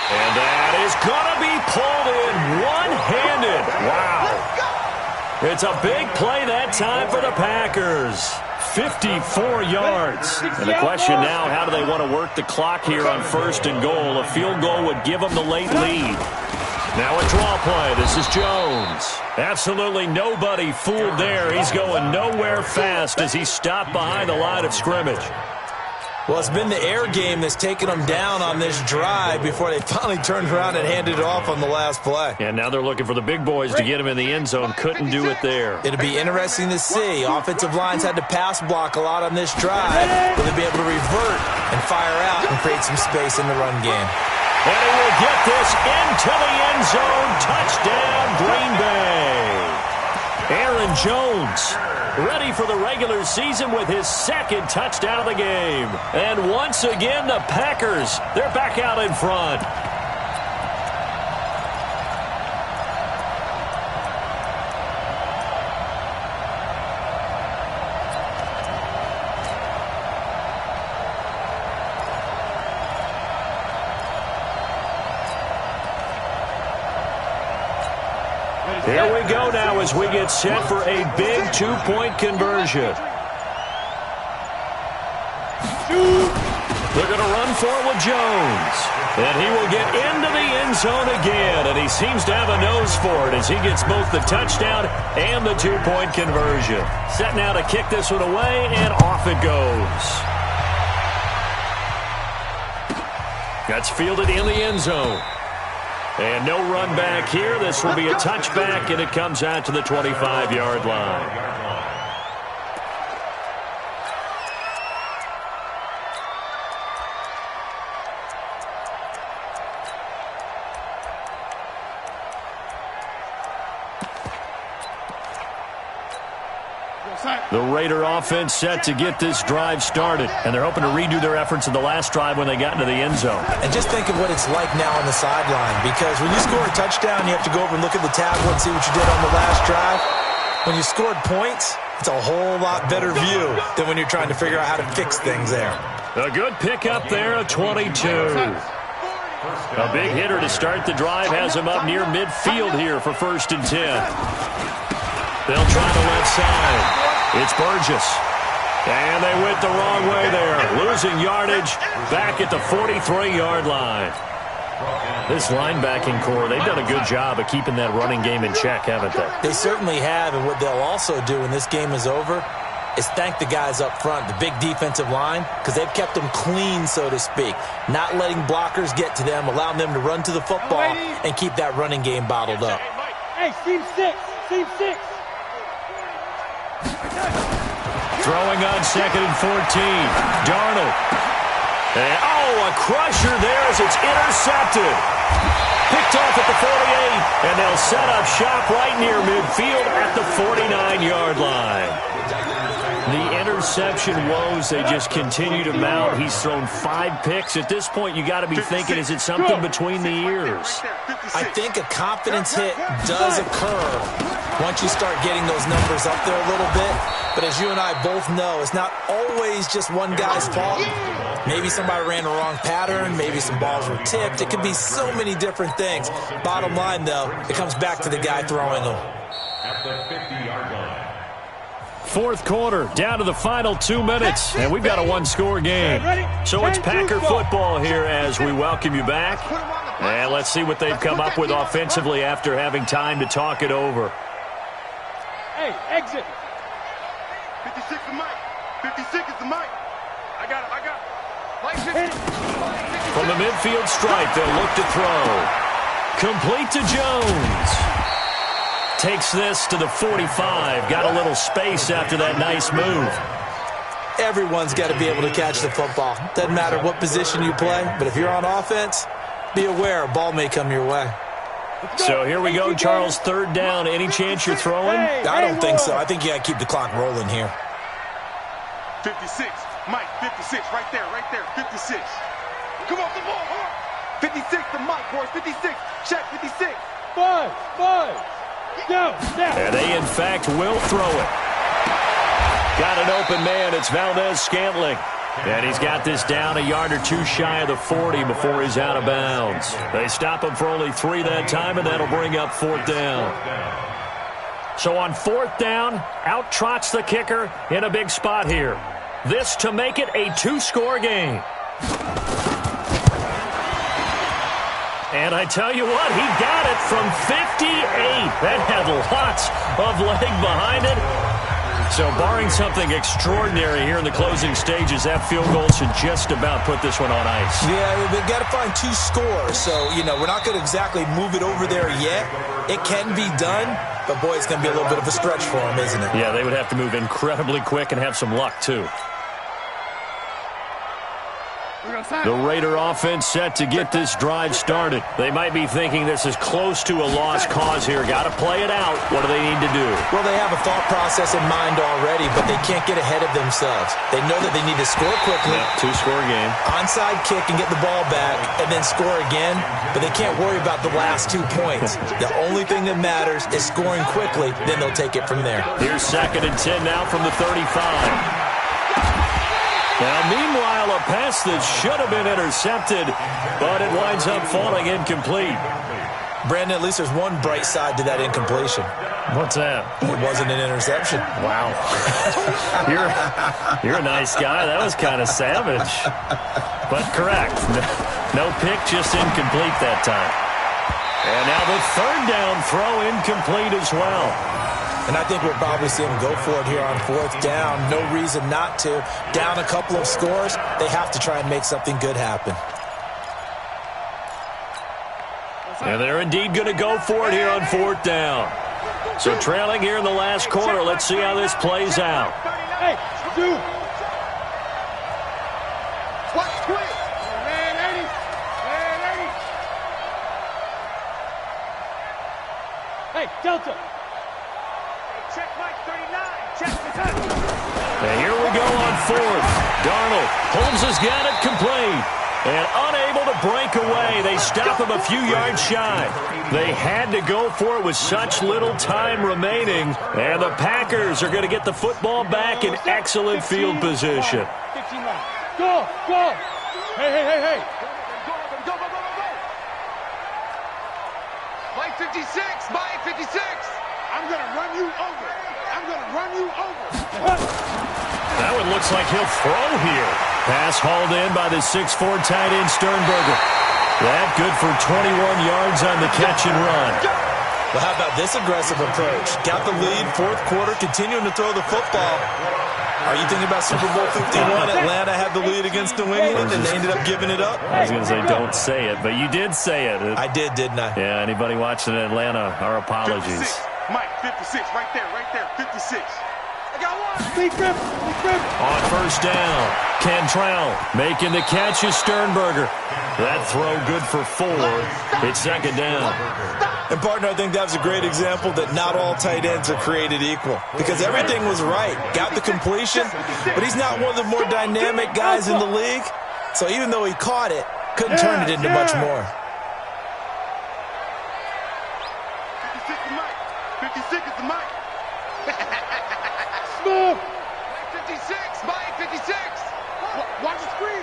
And that is going to be pulled in one-handed. Wow. It's a big play that time for the Packers. 54 yards. And the question now, how do they want to work the clock here on 1st and goal? A field goal would give them the late lead. Now a draw play. This is Jones. Absolutely nobody fooled there. He's going nowhere fast as he stopped behind the line of scrimmage. Well, it's been the air game that's taken them down on this drive before they finally turned around and handed it off on the last play. And now they're looking for the big boys to get him in the end zone. Couldn't do it there. It'll be interesting to see. Offensive lines had to pass block a lot on this drive. Will they be able to revert and fire out and create some space in the run game? And he will get this into the end zone. Touchdown, Green Bay. Aaron Jones ready for the regular season with his 2nd touchdown of the game. And once again, the Packers, they're back out in front. Here we go now as we get set for a big 2-point conversion. They're going to run for it with Jones. And he will get into the end zone again. And he seems to have a nose for it as he gets both the touchdown and the 2-point conversion. Set now to kick this one away, and off it goes. That's fielded in the end zone. And no run back here. This will be a touchback, and it comes out to the 25-yard line. The Raider offense set to get this drive started, and they're hoping to redo their efforts in the last drive when they got into the end zone. And just think of what it's like now on the sideline, because when you score a touchdown, you have to go over and look at the tablet and see what you did on the last drive. When you scored points, it's a whole lot better view than when you're trying to figure out how to fix things there. A good pickup there, a 22. A big hitter to start the drive has him up near midfield here for 1st and 10. They'll try the left side. It's Burgess. And they went the wrong way there. Losing yardage back at the 43-yard line. This linebacking core, they've done a good job of keeping that running game in check, haven't they? They certainly have, and what they'll also do when this game is over is thank the guys up front, the big defensive line, because they've kept them clean, so to speak. Not letting blockers get to them, allowing them to run to the football and keep that running game bottled up. Hey, team 6, team 6. Throwing on 2nd and 14. Darnold. And, a crusher there as it's intercepted. Picked off at the 48, and they'll set up shop right near midfield at the 49-yard line. The interception woes, they just continue to mount. He's thrown 5 picks. At this point, you got to be thinking, is it something between the ears? I think a confidence hit does occur once you start getting those numbers up there a little bit. But as you and I both know, it's not always just one guy's fault. Maybe somebody ran the wrong pattern. Maybe some balls were tipped. It could be so many different things. Bottom line, though, it comes back to the guy throwing them. At the 50-yard line. 4th quarter, down to the final 2 minutes, and we've got a 1-score game. So it's Packer football here as we welcome you back. And let's see what they've come up with offensively after having time to talk it over. Hey, exit. 56 is Mike. 56 is the Mike. I got it. From the midfield stripe, they'll look to throw. Complete to Jones. Takes this to the 45. Got a little space after that nice move. Everyone's got to be able to catch the football. Doesn't matter what position you play, but if you're on offense, be aware a ball may come your way. So here we go, Charles, 3rd down. Any chance you're throwing? I don't think so. I think you got to keep the clock rolling here. 56. Mike, 56. Right there. 56. Come off the ball. Hard. 56 to Mike, boys. 56. Check 56. 5. Down. And they, in fact, will throw it. Got an open man. It's Valdez-Scantling. And he's got this down a yard or 2 shy of the 40 before he's out of bounds. They stop him for only 3 that time, and that'll bring up 4th down. So on 4th down, out trots the kicker in a big spot here. This to make it a 2-score game. And I tell you what, he got it from 58. That had lots of leg behind it. So barring something extraordinary here in the closing stages, that field goal should just about put this one on ice. Yeah, we've got to find 2 scores. So, we're not going to exactly move it over there yet. It can be done, but boy, it's going to be a little bit of a stretch for them, isn't it? Yeah, they would have to move incredibly quick and have some luck, too. The Raider offense set to get this drive started. They might be thinking this is close to a lost cause here. Got to play it out. What do they need to do? Well, they have a thought process in mind already, but they can't get ahead of themselves. They know that they need to score quickly. Yeah, 2-score game. Onside kick and get the ball back and then score again, but they can't worry about the last 2 points. The only thing that matters is scoring quickly, then they'll take it from there. Here's 2nd and 10 now from the 35. Now, meanwhile, a pass that should have been intercepted, but it winds up falling incomplete. Brandon, at least there's one bright side to that incompletion. What's that? It wasn't an interception. Wow. You're a nice guy. That was kind of savage. But correct. No pick, just incomplete that time. And now the 3rd down throw incomplete as well. And I think we'll probably see them go for it here on 4th down. No reason not to. Down a couple of scores, they have to try and make something good happen. And they're indeed going to go for it here on 4th down. So trailing here in the last quarter. Let's see how this plays out. Hey, dude. Watch quick. Hey, Delta. Check Mike 39. Check the And here we go on fourth. Darnold holds his gun at complete. And unable to break away. They stop him a few yards shy. They had to go for it with such little time remaining. And the Packers are going to get the football back in excellent field position. 15 left. Go, go. Hey. Mike 56, Mike 56. I'm going to run you over. That one looks like he'll throw here. Pass hauled in by the 6'4" tight end Sternberger. That good for 21 yards on the catch and run. Well, how about this aggressive approach? Got the lead, fourth quarter, continuing to throw the football. Are you thinking about Super Bowl 51? Atlanta had the lead against New England, and they ended up giving it up? I was going to say, don't say it, but you did say it. I did, didn't I? Yeah, anybody watching Atlanta, our apologies. 56. Mike, 56, right there, 56. I got one. Big grip. On first down, Cantrell making the catch is Sternberger. That throw good for 4. It's second down. And, partner, I think that was a great example that not all tight ends are created equal. Because everything was right. Got the completion, but he's not one of the more dynamic guys in the league. So even though he caught it, couldn't turn it into much more. 56 is Mike. 56 is the Mike. Smooth. 56, Mike 56. Watch the screen.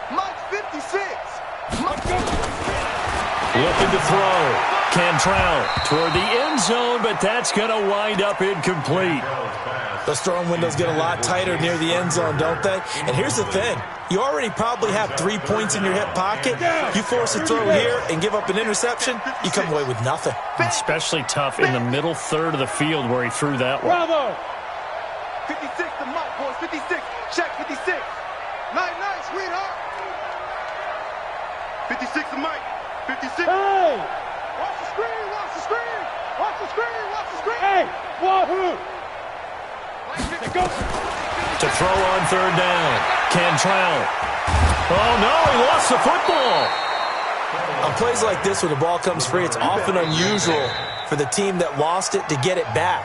Mike 56. Looking to throw. Cantrell toward the end zone, but that's going to wind up incomplete. Those throwing windows get a lot tighter near the end zone, don't they? And here's the thing. You already probably have 3 points in your hip pocket. You force a throw here and give up an interception, you come away with nothing. Especially tough in the middle third of the field where he threw that one. Bravo. 56 to Mike, boys. 56. Check 56. Night, sweetheart. 56 to Mike. 56. Hey. Watch the screen. Hey. Wahoo. Go. To throw on third down. Cantrell. Oh, no, he lost the football. On plays like this where the ball comes free, it's often unusual for the team that lost it to get it back.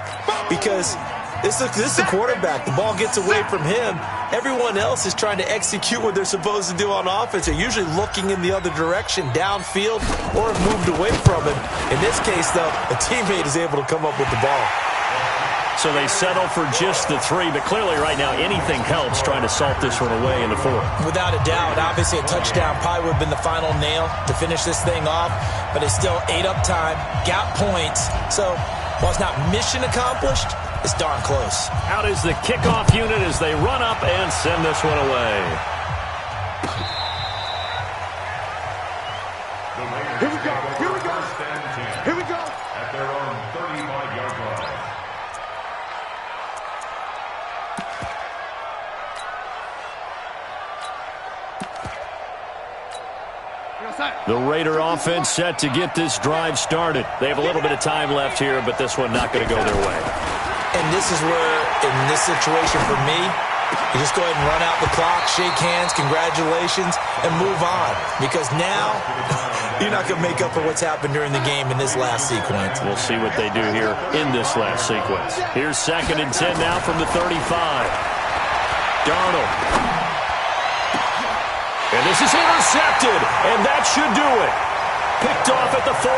Because this is the quarterback. The ball gets away from him. Everyone else is trying to execute what they're supposed to do on offense. They're usually looking in the other direction, downfield, or have moved away from him. In this case, though, a teammate is able to come up with the ball. So they settle for just the 3, but clearly right now anything helps trying to salt this one away in the 4th. Without a doubt, obviously a touchdown probably would have been the final nail to finish this thing off, but it's still ate up time, got points. So while it's not mission accomplished, it's darn close. Out is the kickoff unit as they run up and send this one away. Here we go. At their own 35-yard line. The Raider offense set to get this drive started. They have a little bit of time left here, but this one not going to go their way. And this is where, in this situation for me, you just go ahead and run out the clock, shake hands, congratulations, and move on. Because now, you're not going to make up for what's happened during the game in this last sequence. We'll see what they do here in this last sequence. Here's 2nd and 10 now from the 35. Darnold. And this is intercepted, and that should do it. Picked off at the 40.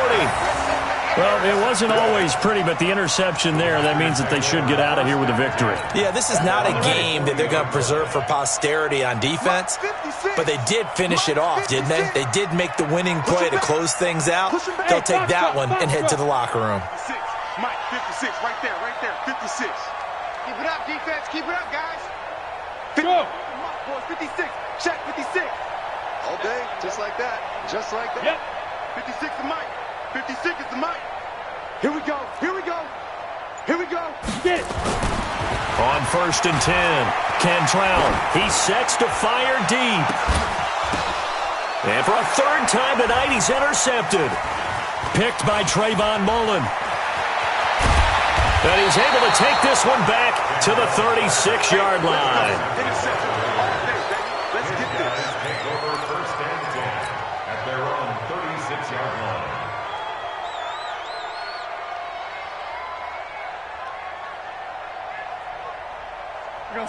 Well, it wasn't always pretty, but the interception there, that means that they should get out of here with a victory. Yeah, this is not a game that they're going to preserve for posterity on defense, but they did finish it off, didn't they? They did make the winning play to close things out. They'll take that one and head to the locker room. Mike, 56, right there, 56. Keep it up, defense. Keep it up, guys. Go. Mike, boys, 56. Check 56. All day, just like that. Yep. 56 to Mike. 56 is the Mike. Here we go. Get it. On 1st and 10, Cantrell. He sets to fire deep. And for a 3rd time tonight, he's intercepted. Picked by Trayvon Mullen. And he's able to take this one back to the 36-yard line. Let's get this. Take over 1st and 10 at their own 36-yard line.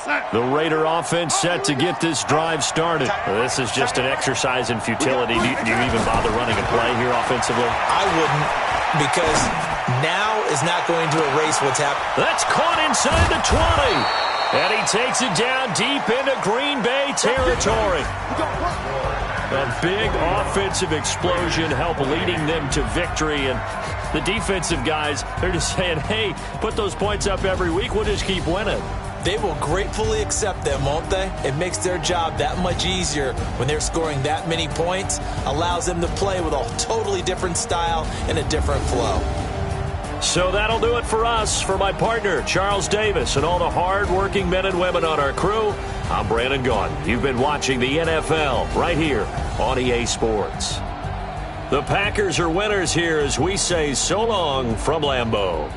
The Raider offense set to get this drive started. This is just an exercise in futility. Do you even bother running a play here offensively? I wouldn't, because now is not going to erase what's happened. That's caught inside the 20. And he takes it down deep into Green Bay territory. A big offensive explosion helped leading them to victory. And the defensive guys, they're just saying, hey, put those points up every week. We'll just keep winning. They will gratefully accept them, won't they? It makes their job that much easier when they're scoring that many points. Allows them to play with a totally different style and a different flow. So that'll do it for us. For my partner, Charles Davis, and all the hard-working men and women on our crew, I'm Brandon Gaudin. You've been watching the NFL right here on EA Sports. The Packers are winners here as we say so long from Lambeau.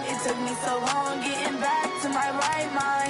It took me so long getting back to my right mind.